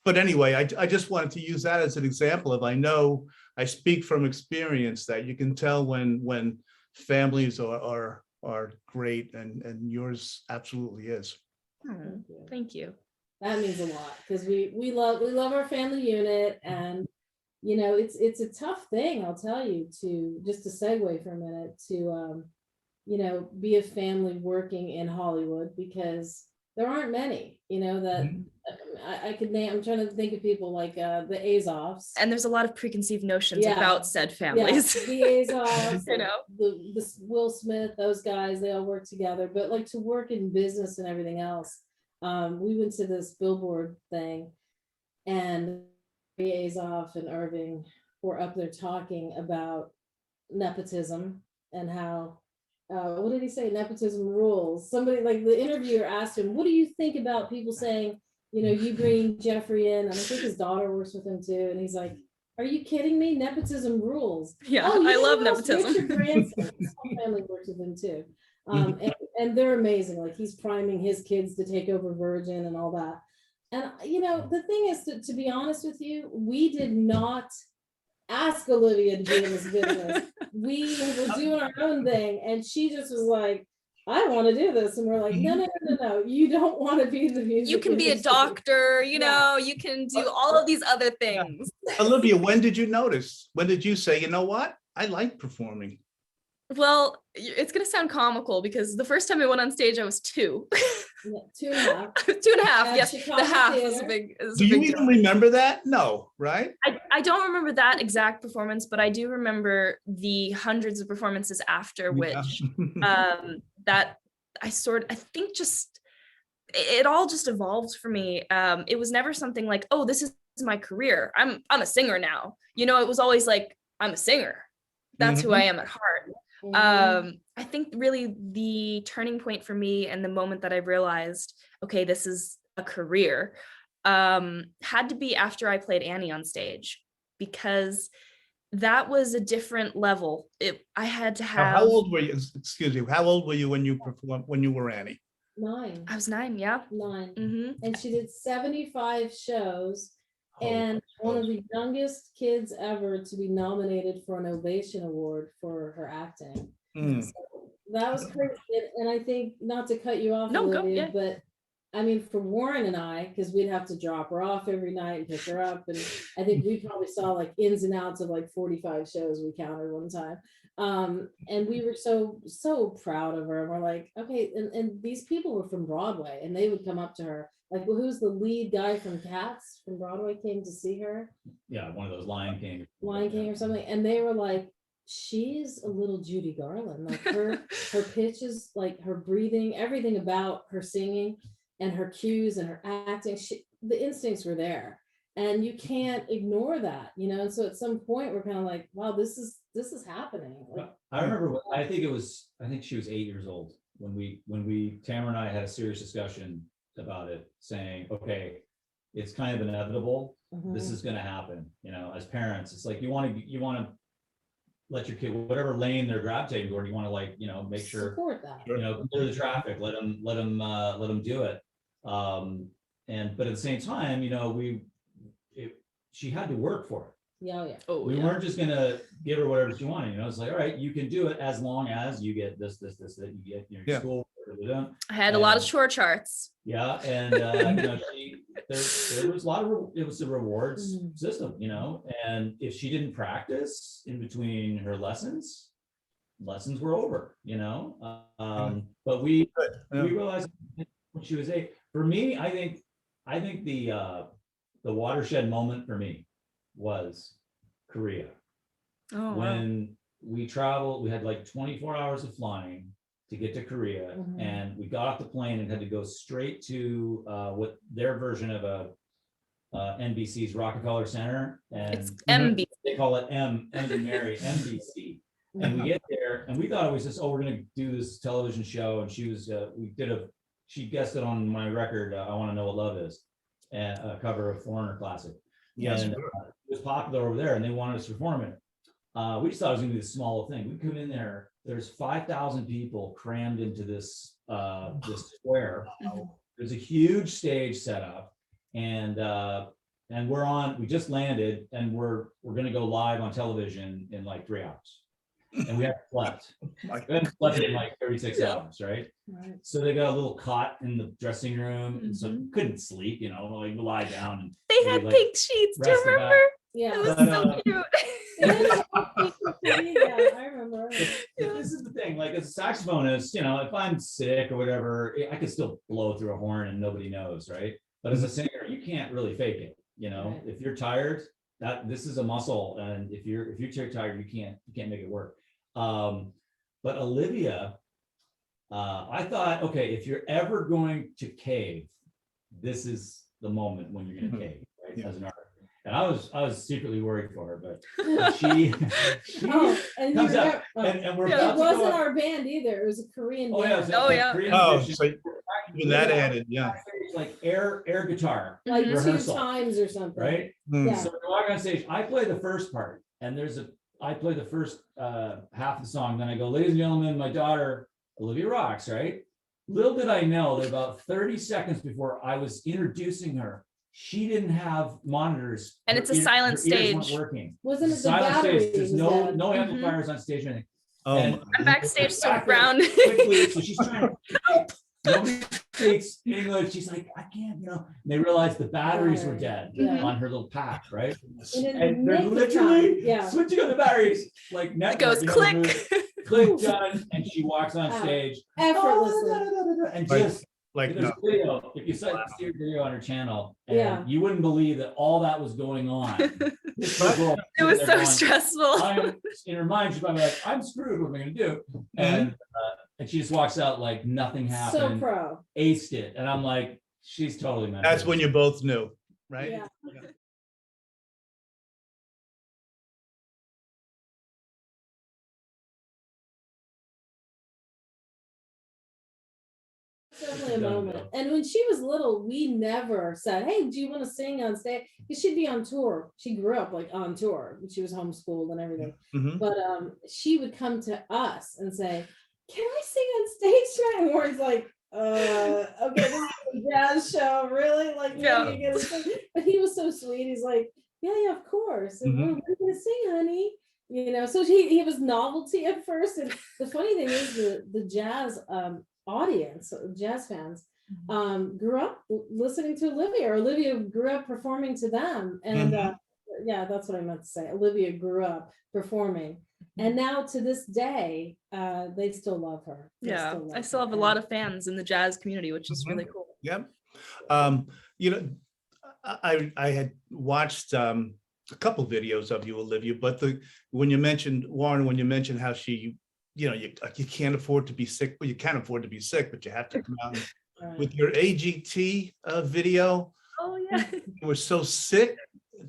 but anyway, I just wanted to use that as an example of, I know I speak from experience that you can tell when families are great, and yours absolutely is. Thank you. That means a lot, because we love our family unit, and it's a tough thing, I'll tell you, to just to segue for a minute, to be a family working in Hollywood, because there aren't many, that I could name. I'm trying to think of people like the Azovs. And there's a lot of preconceived notions about said families. The Azovs, the Will Smith, those guys, they all work together. But like to work in business and everything else, we went to this billboard thing, and Azov and Irving were up there talking about nepotism and how, what did he say? Nepotism rules. Somebody, like the interviewer asked him, what do you think about people saying, you bring Jeffrey in, and I think his daughter works with him too. And he's like, are you kidding me? Nepotism rules. Yeah, I love nepotism. Richard Branson, his whole family works with him too. And they're amazing. Like he's priming his kids to take over Virgin and all that. And, the thing is, to be honest with you, we did not ask Olivia to be in this business. We were doing our own thing, and she just was like, I want to do this. And we're like, no, you don't want to be in the music. You can be a doctor, you can do all of these other things. Olivia, when did you notice? When did you say, you know what? I like performing. Well, it's going to sound comical, because the first time I went on stage, I was 2. 2.5. 2.5. Yes, the half is a big. Do you even remember that? No, right? I don't remember that exact performance, but I do remember the hundreds of performances after, which that I think just it all just evolved for me. It was never something like, oh, this is my career. I'm a singer now. It was always like, I'm a singer. That's who I am at heart. I think really the turning point for me, and the moment that I realized, okay, this is a career, had to be after I played Annie on stage, because that was a different level. I had to have. How old were you? Excuse me. How old were you when you performed, when you were Annie? 9. I was 9. Yeah. 9. Mm-hmm. And she did 75 shows. And one of the youngest kids ever to be nominated for an Ovation Award for her acting. So That was crazy. And I think, not to cut you off, No, go, Olivia, yeah. but I mean, for Warren and I, because we'd have to drop her off every night and pick her up. And I think we probably saw like ins and outs of like 45 shows we counted one time. And we were so proud of her. And we're like, okay, and these people were from Broadway, and they would come up to her. Like, well, who's the lead guy from Cats from Broadway came to see her? Yeah, one of those Lion King or something. And they were like, she's a little Judy Garland. Like her pitches, like her breathing, everything about her singing and her cues and her acting, the instincts were there, and you can't ignore that, you know. And so at some point we're kind of like, wow, this is happening. Like, I remember, I think she was 8 years old when we Tamara and I had a serious discussion about it, saying, okay, it's kind of inevitable. This is going to happen, you know. As parents, it's like you want to let your kid, whatever lane they're gravitating toward, you want to, like, you know, make sure, support that. you know, clear the traffic, let them do it. But at the same time, you know, she had to work for it. Yeah. We weren't just gonna give her whatever she wanted, you know. It's like, all right, you can do it as long as you get this, that you get your school. I had a lot of chore charts. Yeah, and you know, there was a lot of it was a rewards system, you know. And if she didn't practice in between her lessons were over, you know. But we realized when she was 8. For me, I think the watershed moment for me was Korea. Oh, when we traveled, we had like 24 hours of flying to get to Korea, and we got off the plane and had to go straight to what their version of NBC's Rockefeller Center, and it's MB. They call it Mary NBC. And we get there, and we thought it was just, we're going to do this television show, and she guessed it on my record, I Want to Know What Love Is, and a cover of Foreigner classic. Yes, and it was popular over there, and they wanted us to perform it. We just thought it was gonna be this small thing. We come in there, there's 5,000 people crammed into this square. There's a huge stage set up, and we just landed, and we're gonna go live on television in like 3 hours. And we haven't slept. We haven't slept in like 36 hours, right? So they got a little cot in the dressing room, and so we couldn't sleep, you know, like lie down. And they had pink sheets. Do you remember? Yeah, it was so cute. Yeah, I remember. This is the thing, like as a saxophonist, you know, if I'm sick or whatever, I could still blow through a horn and nobody knows, right? But as a singer, you can't really fake it, you know. If you're tired, this is a muscle, and if you're too tired, you can't make it work. But Olivia, I thought, okay, if you're ever going to cave, this is the moment when you're going to cave, right? As an artist. And I was secretly worried for her, but she and comes up, and we're about it wasn't to go our band either. It was a Korean band. Yeah. So even that added, like air guitar, like rehearsal, 2 times or something, right? Yeah. So we walk on stage. I play the first part, and I play the first half of the song. Then I go, ladies and gentlemen, my daughter Olivia Rox, right? Little did I know that about 30 seconds before I was introducing her, she didn't have monitors, and it's a silent stage. Weren't working. Wasn't it the Silent battery? stage. There's no amplifiers on stage or anything. I'm backstage, so brown. Quickly, so she's trying to. Nobody speaks English. She's like, I can't, you know. And they realized the batteries were dead on her little pack, right? And they're literally switching on the batteries, like it goes click, click, done, and she walks on stage effortlessly, and just. like There's a video, if you see a video on her channel, and you wouldn't believe that all that was going on. It was so stressful. In her mind, she's probably like, I'm screwed, what am I gonna do? And she just walks out like nothing happened. So pro. Aced it. And I'm like, she's totally meant. That's when you both knew, right? Yeah. Definitely a moment. And when she was little, we never said, hey, do you want to sing on stage? Because she'd be on tour. She grew up like on tour. She was homeschooled and everything. But she would come to us and say, can I sing on stage tonight? And Warren's like, okay, this is a jazz show, really? Like, but he was so sweet. He's like, yeah, of course. And what are you gonna sing, honey? So he was novelty at first. And the funny thing is the jazz audience, jazz fans, grew up listening to Olivia, or Olivia grew up performing to them. And yeah, that's what I meant to say. Olivia grew up performing. And now to this day, they still love her. I still have a lot of fans in the jazz community, which is really cool. Yep. I had watched a couple videos of you, Olivia, but when you mentioned how she, you can't afford to be sick. Well, you can't afford to be sick, but you have to come out with your AGT video. Oh yeah. You were so sick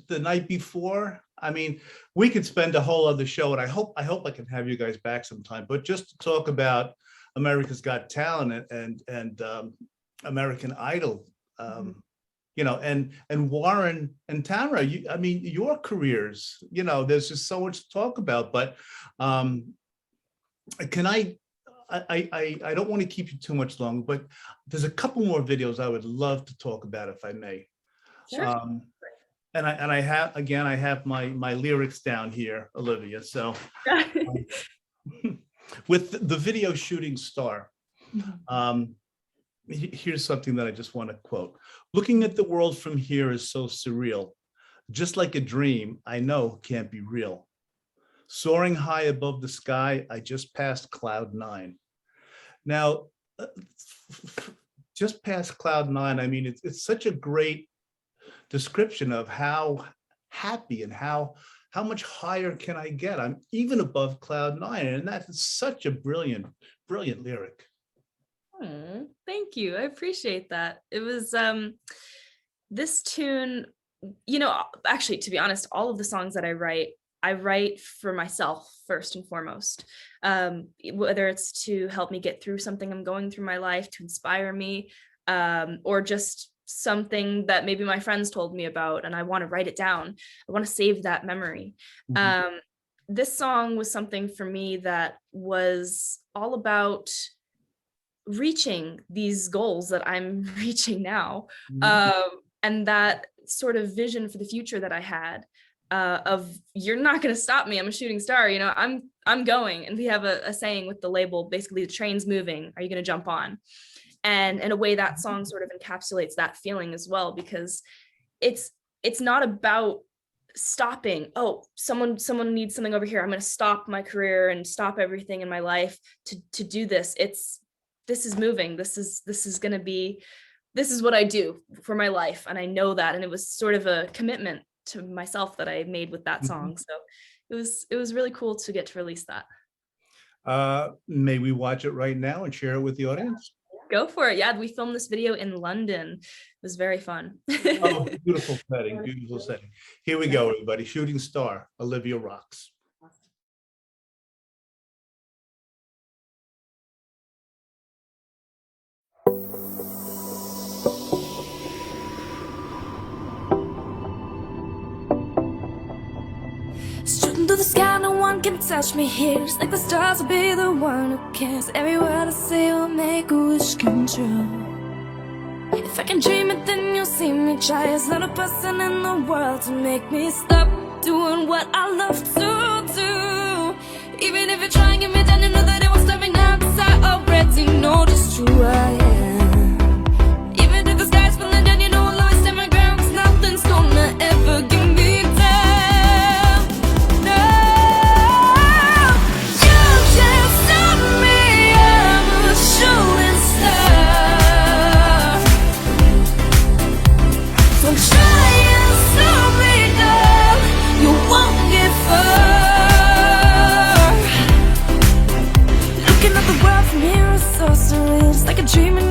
the night before. I mean, we could spend a whole other show, and I hope I can have you guys back sometime. But just to talk about America's Got Talent and American Idol, and Warren and Tamara, your careers, there's just so much to talk about. But can I don't want to keep you too much longer, but there's a couple more videos I would love to talk about, if I may. Sure. And I have my lyrics down here, Olivia. So with the video Shooting Star, here's something that I just want to quote. Looking at the world from here is so surreal. Just like a dream, I know can't be real. Soaring high above the sky, I just passed cloud 9. Now, just past cloud 9, I mean, it's such a great description of how happy and how much higher can I get? I'm even above cloud 9, and that's such a brilliant lyric. Thank you. I appreciate that. It was this tune, actually, to be honest, all of the songs that I write for myself first and foremost, whether it's to help me get through something I'm going through my life, to inspire me, or just something that maybe my friends told me about and I want to write it down. I want to save that memory. This song was something for me that was all about reaching these goals that I'm reaching now, and that sort of vision for the future that I had, of you're not going to stop me. I'm a shooting star. I'm going. And we have a saying with the label, basically, the train's moving. Are you going to jump on? And in a way, that song sort of encapsulates that feeling as well, because it's not about stopping. Oh, someone needs something over here. I'm going to stop my career and stop everything in my life to do this. This is moving. This is going to be, this is what I do for my life. And I know that. And it was sort of a commitment to myself that I made with that song. So it was really cool to get to release that. May we watch it right now and share it with the audience? Go for it. Yeah, we filmed this video in London. It was very fun. Oh, beautiful setting. Here we go, everybody. Shooting Star, Olivia Rox. Shooting through the sky, no one can touch me here. It's like the stars will be the one who cares. Every word I say will make a wish come true. If I can dream it, then you'll see me try. There's not a person in the world to make me stop doing what I love to do. Even if you try and get me down, you know that it won't stop me now, 'cause I already know just who I am. Even if the sky's falling down, you know I'll always stand my ground, 'cause nothing's gonna ever get me down. Dreaming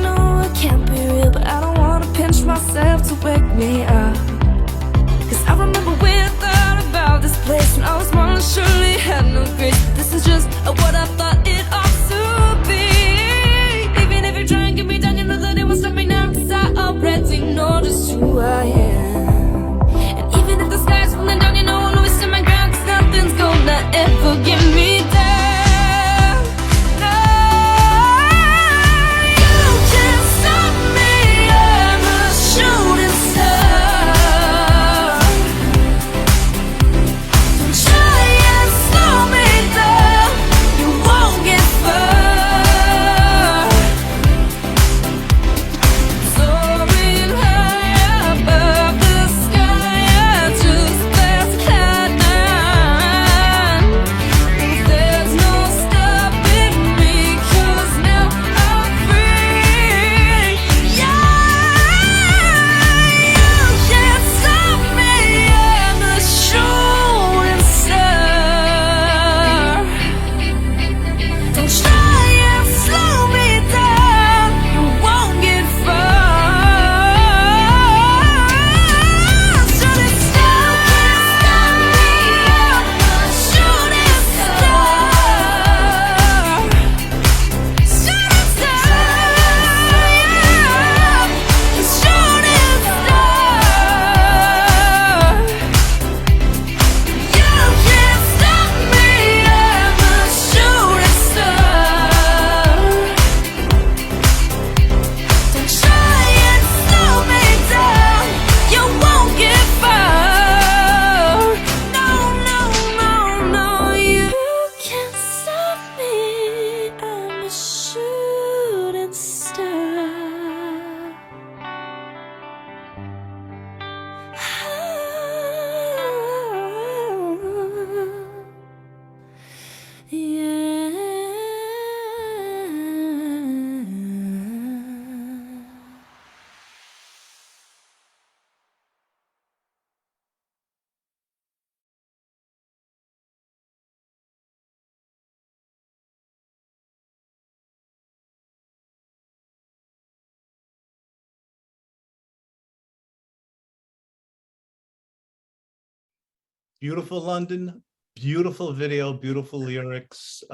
Beautiful London, beautiful video, beautiful lyrics.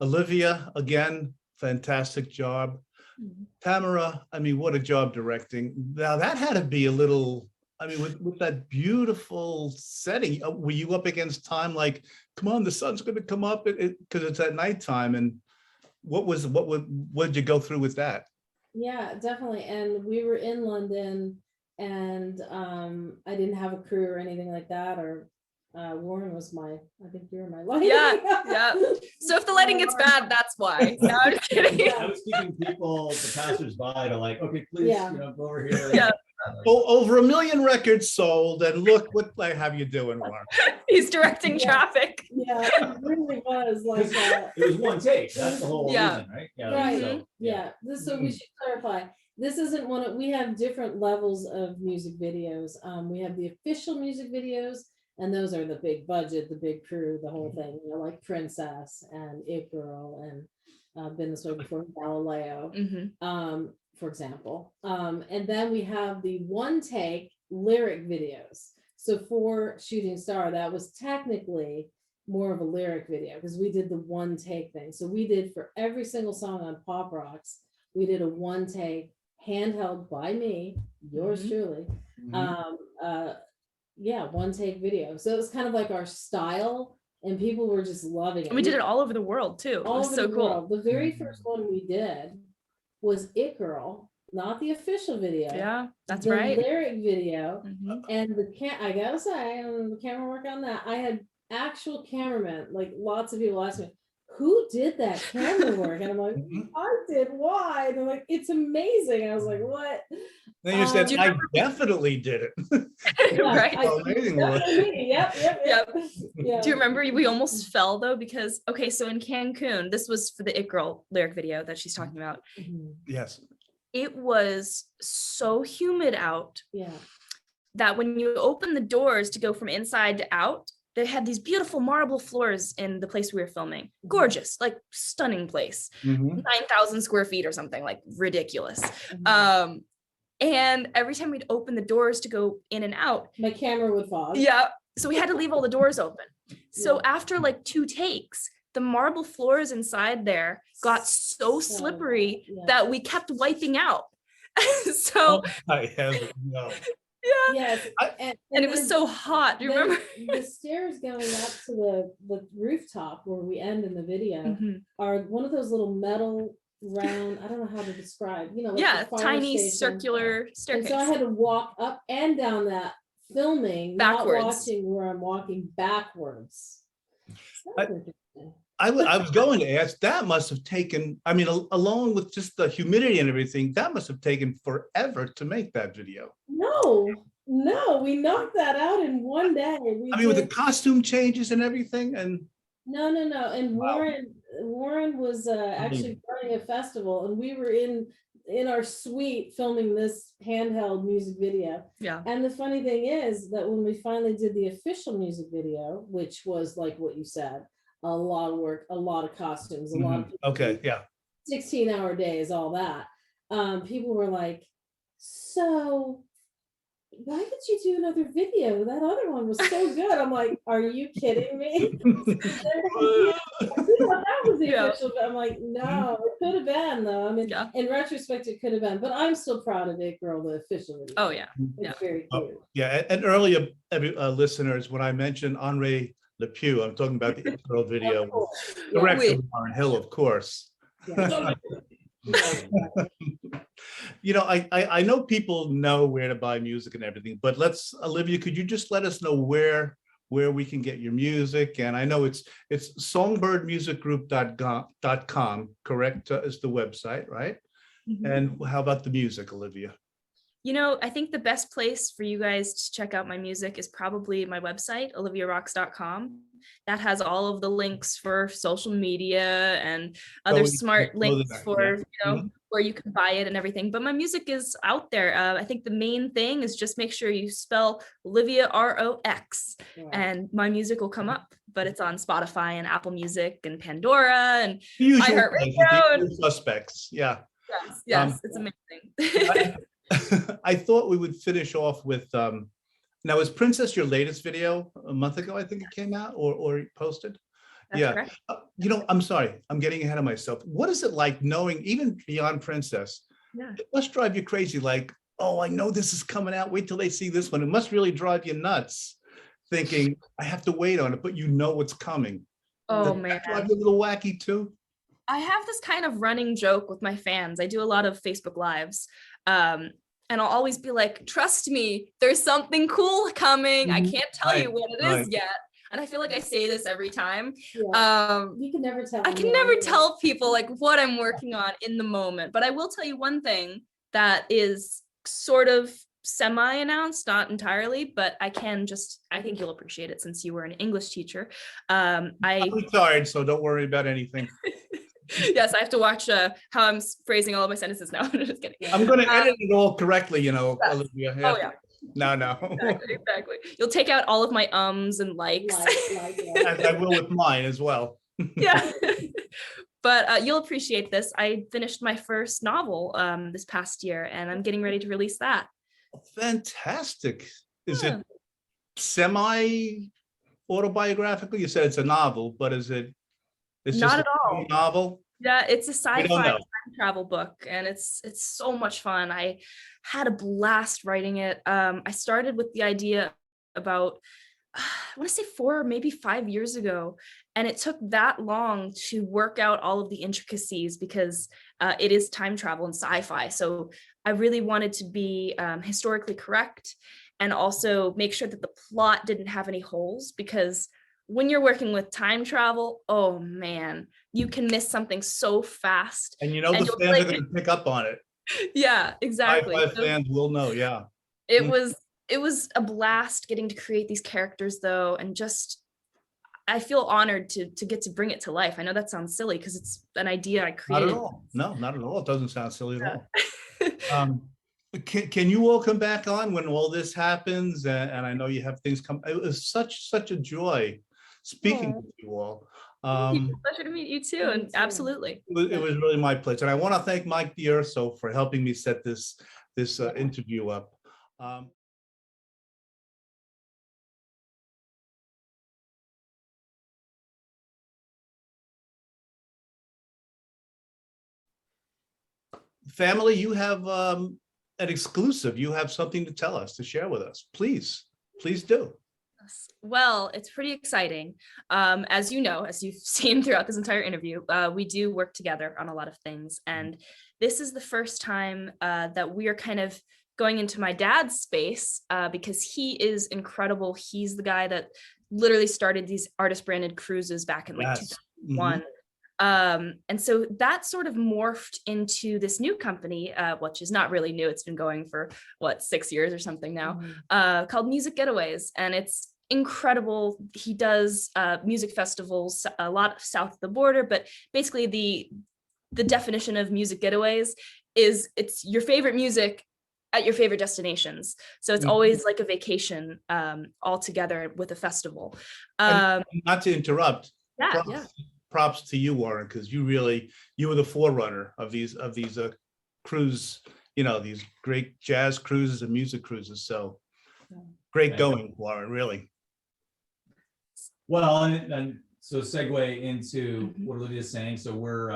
Olivia, again, fantastic job. Tamara, I mean, what a job directing. Now that had to be a little, I mean, with that beautiful setting, were you up against time? Like, come on, the sun's going to come up because it's at nighttime. And what did you go through with that? Yeah, definitely. And we were in London, and I didn't have a crew or anything like that, or Warren was I think you were my lighting. Yeah. So if the lighting gets bad, that's why. No, I'm just kidding. I was keeping people, the passersby, to like, okay, please, go over here. Yeah. Well, over 1 million records sold, and look what I have you doing, Warren. He's directing traffic. Yeah, it really was like that. It was one take. That's the whole reason, right? Right. So, Yeah. So we should clarify. This isn't we have different levels of music videos. We have the official music videos, and those are the big budget, the big crew, the whole thing, like Princess and It Girl and Been This Way Before, Galileo, for example. And then we have the one take lyric videos. So for Shooting Star, that was technically more of a lyric video because we did the one take thing. So we did for every single song on Pop Rocks, we did a one take handheld by me, yours truly. One take video. So it was kind of like our style, and people were just loving it. And we did it all over the world too. It was so cool. World. The very first one we did was It Girl, not the official video. Yeah, that's the right. Lyric video. And I gotta say, the camera work on that. I had actual cameramen, like lots of people asked me, who did that camera work? And I'm like, I did. Why? And they're like, it's amazing. I was like, what? Then you said, I definitely did it. Right. Yep. Do you remember we almost fell though? Because, okay, so in Cancun, this was for the It Girl lyric video that she's talking about. Yes. It was so humid out Yeah. that when you open the doors to go from inside to out, they had these beautiful marble floors in the place we were filming. Gorgeous, like stunning place. 9,000 square feet or something, like ridiculous. And every time we'd open the doors to go in and out, my camera would fog. Yeah. So we had to leave all the doors open. So after like 2 takes, the marble floors inside there got so slippery that we kept wiping out. So I have no. Yeah. Yes. And it was so hot. Do you remember? The stairs going up to the rooftop where we end in the video are one of those little metal round, I don't know how to describe, like tiny circular staircase. And so I had to walk up and down that filming, backwards. Not watching where I'm walking backwards. I was going to ask, that must have taken, I mean, along with just the humidity and everything, that must have taken forever to make that video. No, we knocked that out in one day. With the costume changes and everything, and no. And Warren was actually running a festival, and we were in our suite filming this handheld music video. Yeah. And the funny thing is that when we finally did the official music video, which was like what you said, a lot of work, a lot of costumes, a lot of people, 16-hour days, all that. People were like, so why did you do another video? That other one was so good. I'm like, are you kidding me? That was the official. I'm like, no, it could have been though. I mean, in retrospect, it could have been, but I'm still proud of It Girl, the official video. Oh yeah, it's very cute. And earlier, listeners, when I mentioned Henri Lepew, I'm talking about the It Girl video, director Warren Hill, of course. I know people know where to buy music and everything, but Olivia, could you just let us know where we can get your music? And I know it's songbirdmusicgroup.com, correct, is the website, right? And how about the music, Olivia? I think the best place for you guys to check out my music is probably my website, oliviarox.com. That has all of the links for social media and other smart links for, where you can buy it and everything. But my music is out there. I think the main thing is just make sure you spell Olivia Rox and my music will come up. But it's on Spotify and Apple Music and Pandora and iHeartRadio. Suspects, Yes, it's amazing. I thought we would finish off with Now, is Princess your latest video? A month ago, I think it came out or posted? That's Yeah. correct. I'm sorry, I'm getting ahead of myself. What is it like knowing, even beyond Princess? Yeah. It must drive you crazy. Like, oh, I know this is coming out. Wait till they see this one. It must really drive you nuts, thinking I have to wait on it, but you know what's coming. Oh Does man. that drive you a little wacky too? I have this kind of running joke with my fans. I do a lot of Facebook Lives. And I'll always be like, trust me, there's something cool coming. I can't tell you what it is yet. And I feel like I say this every time. You can never tell. I can never tell people like what I'm working on in the moment, but I will tell you one thing that is sort of semi-announced, not entirely, but I think you'll appreciate it since you were an English teacher. I'm retired, so don't worry about anything. Yes, I have to watch how I'm phrasing all of my sentences now. Just kidding. I'm going to edit it all correctly, yes. Olivia. Oh yeah. No. Exactly. You'll take out all of my ums and likes. As I will with mine as well. Yeah. But you'll appreciate this. I finished my first novel this past year, and I'm getting ready to release that. Fantastic. Is it semi-autobiographical? You said it's a novel, but is it? It's not just at all. Novel? Yeah, it's a sci-fi time travel book, and it's so much fun. I had a blast writing it. I started with the idea about I want to say 4 or maybe 5 years ago, and it took that long to work out all of the intricacies because it is time travel and sci-fi. So I really wanted to be historically correct and also make sure that the plot didn't have any holes, because when you're working with time travel, oh man, you can miss something so fast. And the fans are going to pick up on it. Yeah, exactly. Sci-fi fans will know, yeah. It was a blast getting to create these characters though, and just I feel honored to get to bring it to life. I know that sounds silly because it's an idea I created. Not at all. No, not at all. It doesn't sound silly at all. Can you all come back on when all this happens? And I know you have things come. It was such a joy speaking with you all. Pleasure to meet you too, and absolutely. It was really my pleasure. And I want to thank Mike D'Urso for helping me set this interview up. Family, you have an exclusive. You have something to tell us, to share with us. Please do. Well, it's pretty exciting. As you know, as you've seen throughout this entire interview, we do work together on a lot of things. And this is the first time that we are kind of going into my dad's space because he is incredible. He's the guy that literally started these artist branded cruises back in like 2001. And so that sort of morphed into this new company, which is not really new. It's been going for 6 years or something now, called Music Getaways. And it's incredible. He does music festivals a lot south of the border, but basically the definition of music getaways is it's your favorite music at your favorite destinations. So it's always like a vacation all together with a festival. Not to interrupt. Yeah. Props to you, Warren, because you were the forerunner of these cruise, these great jazz cruises and music cruises. So great going, Warren, really. Well, and so segue into what Olivia's saying. So we're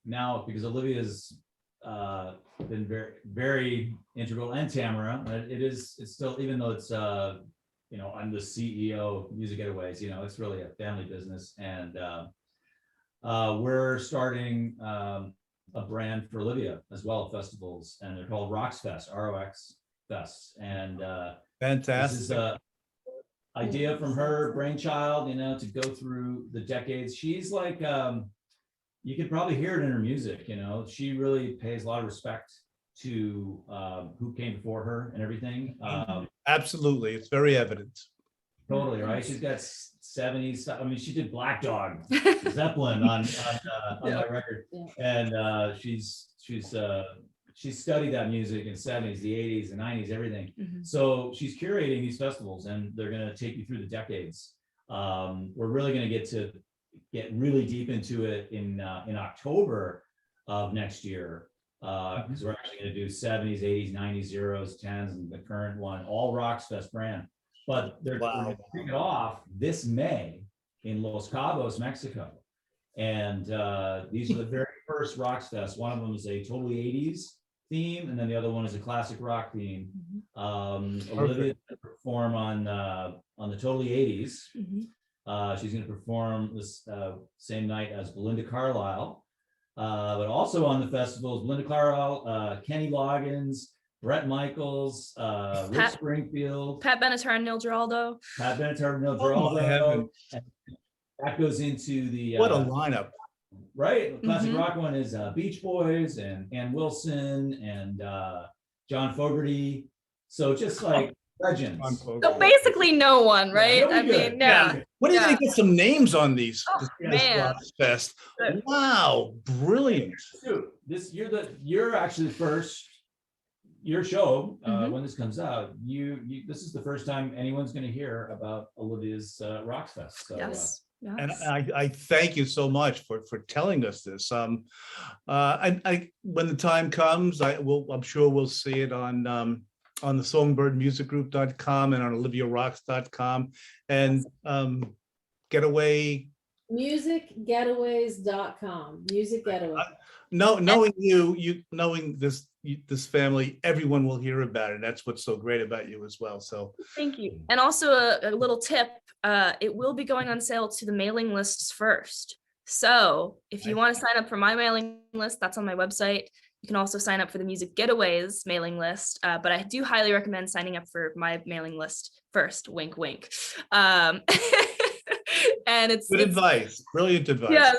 now, because Olivia's been very, very integral, and Tamara, it's still, even though it's, I'm the CEO of Music Getaways, it's really a family business. And we're starting a brand for Olivia as well, festivals, and they're called Rox Fest, ROX Fest. And fantastic. This is a idea from her brainchild, to go through the decades. She's like, you can probably hear it in her music, she really pays a lot of respect to who came before her and everything. Absolutely, it's very evident. Totally, right? She's got 70s. I mean, she did Black Dog, Zeppelin on my record, and she's studied that music in 70s, the 80s, the 90s, everything. So she's curating these festivals, and they're going to take you through the decades. We're really going to get really deep into it in October of next year. because we're actually going to do 70s, 80s, 90s, zeros, 10s, and the current one, all Rox Fest brand. But they're going to kick it off this May in Los Cabos, Mexico. And these are the very first Rox Fest. One of them is a totally 80s theme, and then the other one is a classic rock theme. Olivia will perform on the totally 80s. She's going to perform this same night as Belinda Carlisle, but also on the festival is Belinda Carlisle, Kenny Loggins, Brett Michaels, Rick Springfield, Pat Benatar and Neil Giraldo. And that goes into the what a lineup. Right, classic rock one is Beach Boys and Ann Wilson and John Fogerty. So just like legends. So basically no one, right? I mean, When are you going to get some names on these? Oh, man. Rox Fest. Wow, brilliant. Dude, you're actually the first. Your show, when this comes out, this is the first time anyone's going to hear about Olivia's Rox Fest. So, Yes. And I thank you so much for telling us this. I when the time comes, I'm sure we'll see it on the songbird.musicgroup.com and on oliviarox.com and getaway. Musicgetaways.com. Music Getaway. Knowing knowing this family, everyone will hear about it. That's what's so great about you as well. So thank you. And also a little tip, it will be going on sale to the mailing lists first. So if you want to sign up for my mailing list, that's on my website. You can also sign up for the Music Getaways mailing list, but I do highly recommend signing up for my mailing list first. Wink, wink. And it's advice, brilliant advice. Yeah.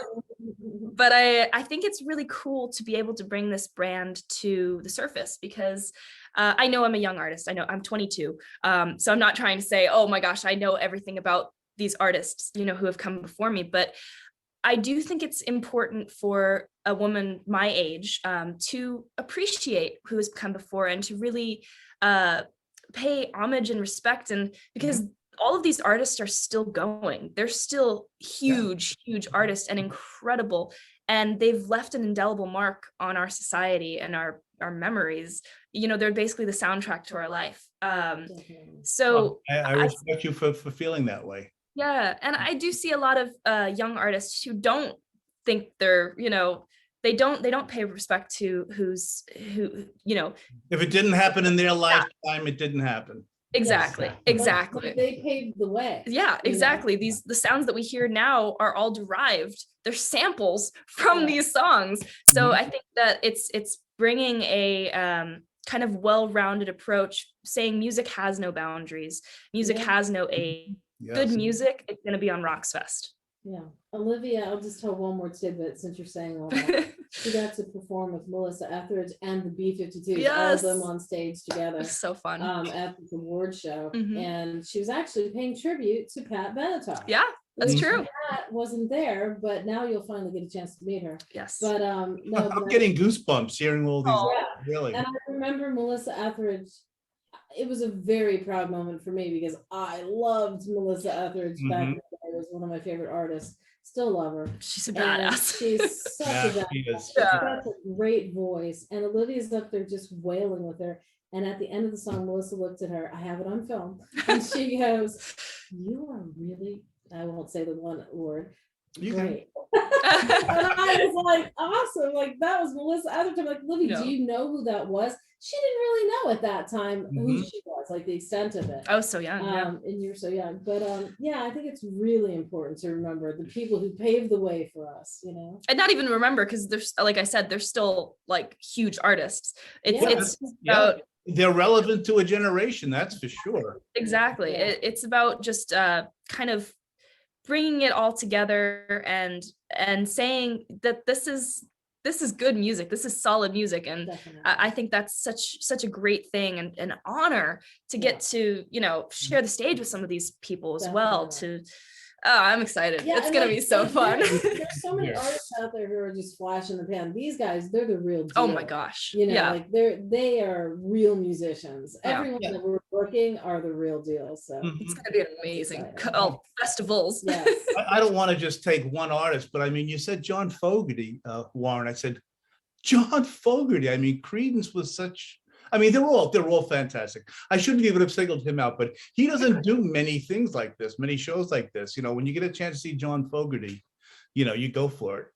But I think it's really cool to be able to bring this brand to the surface because I know I'm a young artist. I know I'm 22. So I'm not trying to say, oh my gosh, I know everything about these artists, who have come before me. But I do think it's important for a woman my age to appreciate who has come before and to really pay homage and respect. And because all of these artists are still going. They're still huge artists and incredible. And they've left an indelible mark on our society and our memories. They're basically the soundtrack to our life. So I respect you for feeling that way. Yeah. And I do see a lot of young artists who don't think they're, they don't pay respect to who. If it didn't happen in their lifetime, it didn't happen. Exactly. They paved the way. Yeah, exactly. The sounds that we hear now are all derived. They're samples from these songs. So I think that it's bringing a kind of well-rounded approach, saying music has no boundaries. Music has no age. Good music, it's going to be on Rox Fest. Yeah. Olivia, I'll just tell one more tidbit since you're saying all that. She got to perform with Melissa Etheridge and the B-52s, all of them on stage together. It's so fun. At the award show. And she was actually paying tribute to Pat Benatar. Yeah, that's true. Pat wasn't there, but now you'll finally get a chance to meet her. Yes. But I'm getting goosebumps hearing all these. Really. And I remember Melissa Etheridge. It was a very proud moment for me because I loved Melissa Etheridge back in the day. It was one of my favorite artists. Still love her. She's a badass. She's such a badass. She's got a great voice. And Olivia's up there just wailing with her. And at the end of the song, Melissa looked at her. I have it on film. And she goes, "You are really," I won't say the one word, great. And I was like, awesome. Like, that was Melissa Etheridge. I'm like, Olivia, do you know who that was? She didn't really know at that time who she was, like the extent of it. I was so young. And you're so young. But I think it's really important to remember the people who paved the way for us, And not even remember, because there's, like I said, they're still like huge artists. It's about they're relevant to a generation, that's for sure. Exactly. Yeah. It's about just kind of bringing it all together and saying that this is good music. This is solid music. And I think that's such a great thing and an honor to get to, share the stage with some of these people as well. I'm excited. It's going to be so fun. There's so many artists out there who are just flash in the pan. These guys, they're the real deal. Oh my gosh. Like they are real musicians. Everyone that we're working are the real deal. So it's going to be amazing. Festivals. Yes. I don't want to just take one artist, but I mean, you said John Fogerty, Warren. I said, John Fogerty. I mean, Creedence was such. I mean, they're all fantastic. I shouldn't even have singled him out, but he doesn't do many things like this, many shows like this. You know, when you get a chance to see John Fogerty, you know, you go for it.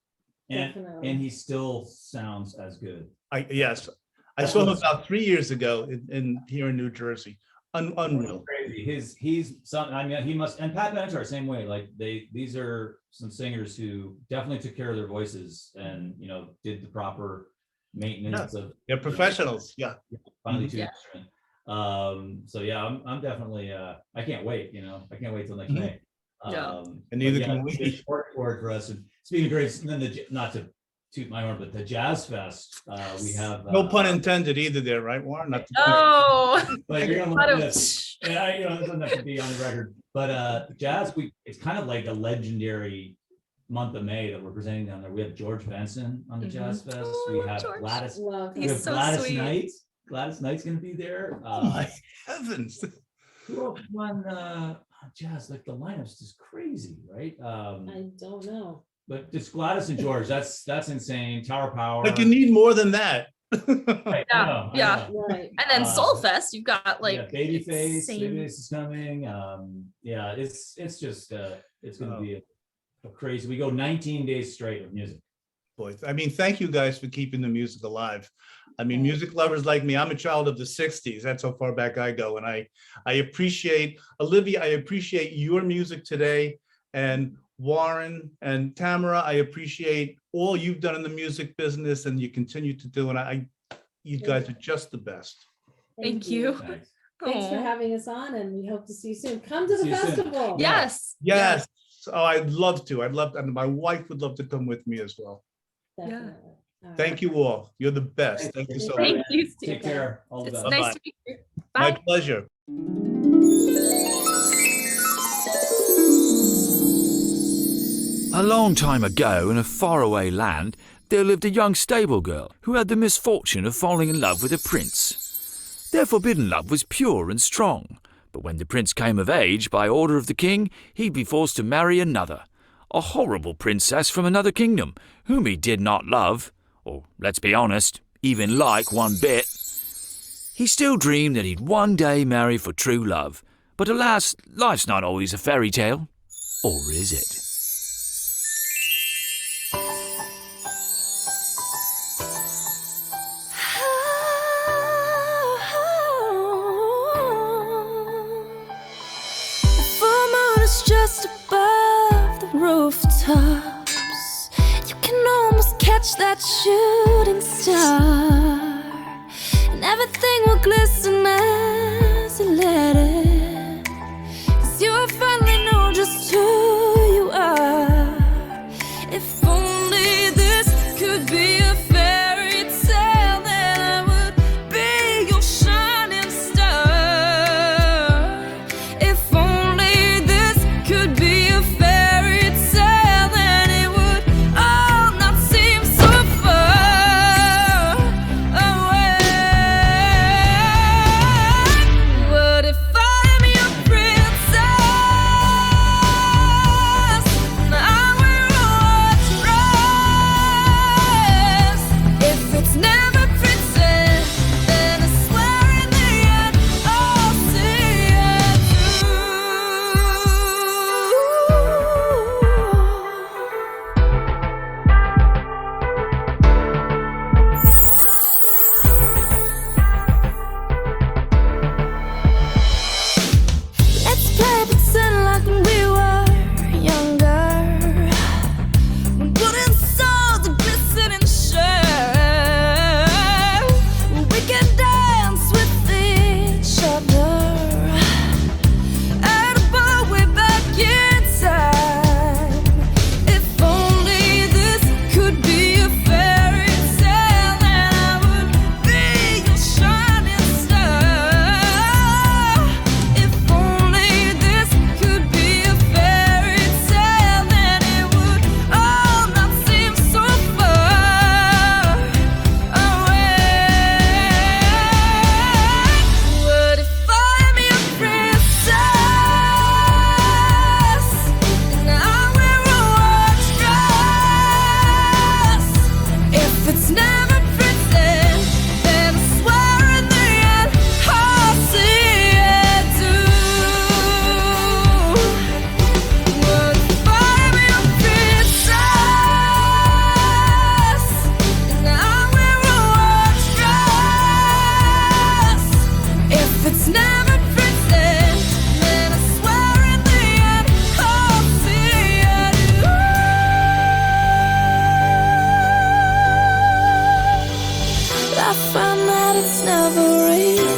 And he still sounds as good. Yes, I saw him about 3 years ago in here in New Jersey. Unreal. Crazy. He's some. I mean, he must. And Pat Benatar, same way. Like these are some singers who definitely took care of their voices and did the proper maintenance of. They're professionals. Yeah. Finally, to instrument. So yeah, I'm definitely. I can't wait. I can't wait till next May. And neither can we. For us. And speaking of great, then not to toot my horn, but the Jazz Fest, we have no pun intended either there, right, Warren? Not but you're gonna look at this. It doesn't have to be on the record. But Jazz Week, it's kind of like a legendary month of May that we're presenting down there. We have George Benson on the Jazz Fest. We have George. Gladys. He's so Gladys sweet. Knight. Gladys Knight's gonna be there. Oh my heavens! Who else won Jazz? Like the lineup's just crazy, right? I don't know. But just Gladys and George, that's insane. Tower Power. Like you need more than that. Right, I know. Right. And then Soulfest, you've got like Babyface. insane- Babyface is coming. It's just it's gonna be a crazy. We go 19 days straight of music. Boy, I mean, thank you guys for keeping the music alive. I mean, music lovers like me, I'm a child of the 60s. That's how far back I go. And I appreciate, Olivia, I appreciate your music today. And Warren and Tamara, I appreciate all you've done in the music business and you continue to do. And you guys are just the best. Thank you. Thanks. Thanks for having us on, and we hope to see you soon. Come to the See you soon. festival. Yes. Yes. Oh, I'd love to. And my wife would love to come with me as well. Definitely. All right. Thank you all. You're the best. Thank you so much. Thank you, Steve. Take care. All the It's best. nice to meet you. My Bye. pleasure. A long time ago, in a faraway land, there lived a young stable girl who had the misfortune of falling in love with a prince. Their forbidden love was pure and strong, but when the prince came of age, by order of the king, he'd be forced to marry another, a horrible princess from another kingdom, whom he did not love, or, let's be honest, even like one bit. He still dreamed that he'd one day marry for true love, but alas, life's not always a fairy tale. Or is it? Just above the rooftops, you can almost catch that shooting star, and everything will glisten as you let it, 'cause you will finally know just who you are. If only this could be a fairy tale, then I would be your shining star. If only this could be a fairy tale, then it would all not seem so far away.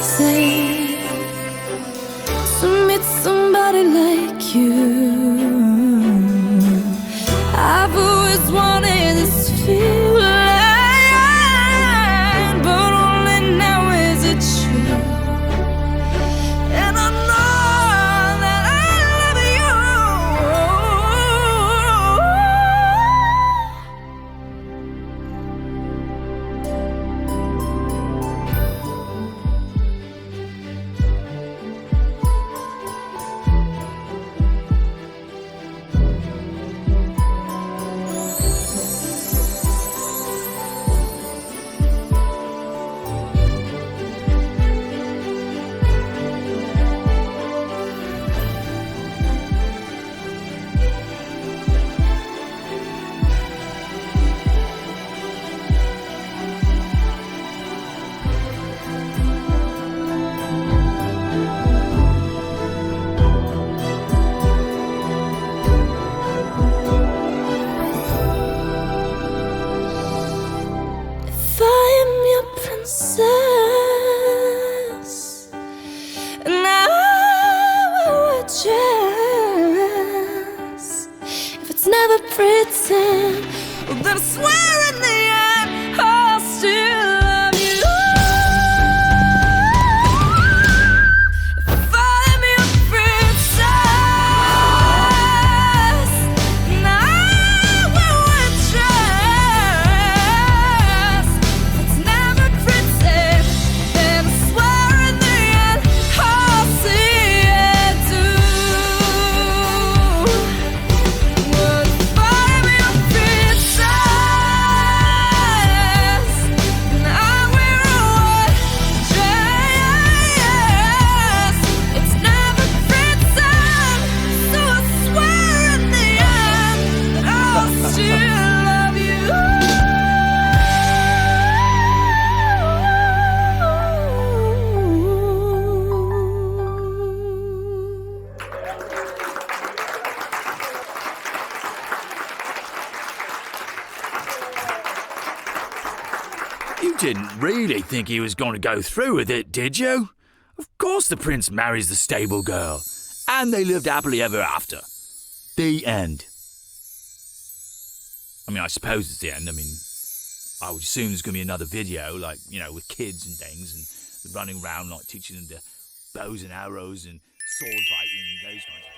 easy to meet somebody like you. I've always wanted this feeling, but only now is it true. And I know that I love you. If I am your princess, and I will dress. If it's never pretend, well, then I swear in the end I'll still love you. If I am your princess, and I will dress. If it's never pretend, then I swear in the end I'll see it too. Well, if I am your princess, and I will dress. It's never pretend, so I swear in the end that I'll still love you. You didn't really think he was going to go through with it, did you? Of course the prince marries the stable girl. And they lived happily ever after. The end. I mean, I suppose it's the end. I mean, I would assume there's going to be another video, like, you know, with kids and things, and they're running around, like, teaching them the bows and arrows and sword fighting and those kinds of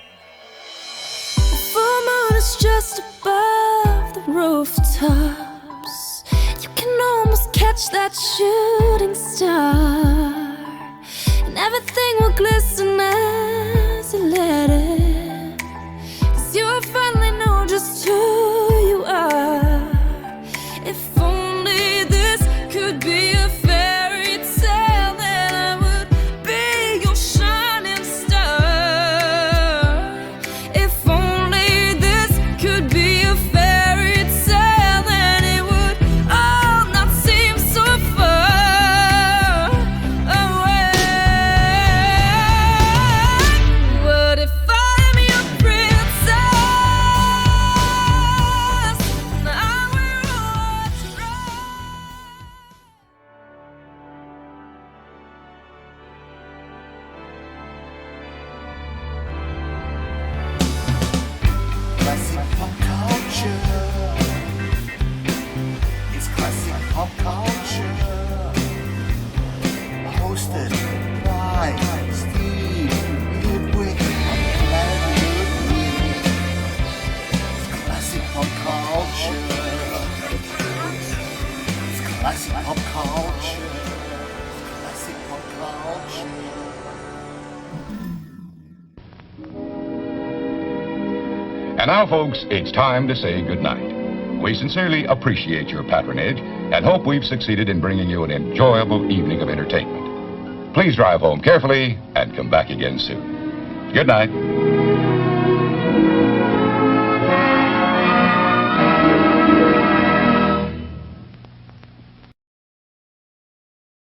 things. The full moon is just above the rooftops. You can almost catch that shooting star, and everything will glisten as you let it. 'Cause you will finally know just who you are. If only this could be a fairy tale, then I would be your shining star. If only this could be a fairy tale, then it would all not seem so far away. What if I'm your princess, and I will watch right? Classic pop culture. It's classic pop culture. Hosted by Steve Ludwig. I'm glad you're here. It's classic pop culture. It's classic pop culture. Classic pop culture. And now, folks, it's time to say goodnight. We sincerely appreciate your patronage and hope we've succeeded in bringing you an enjoyable evening of entertainment. Please drive home carefully and come back again soon. Good night.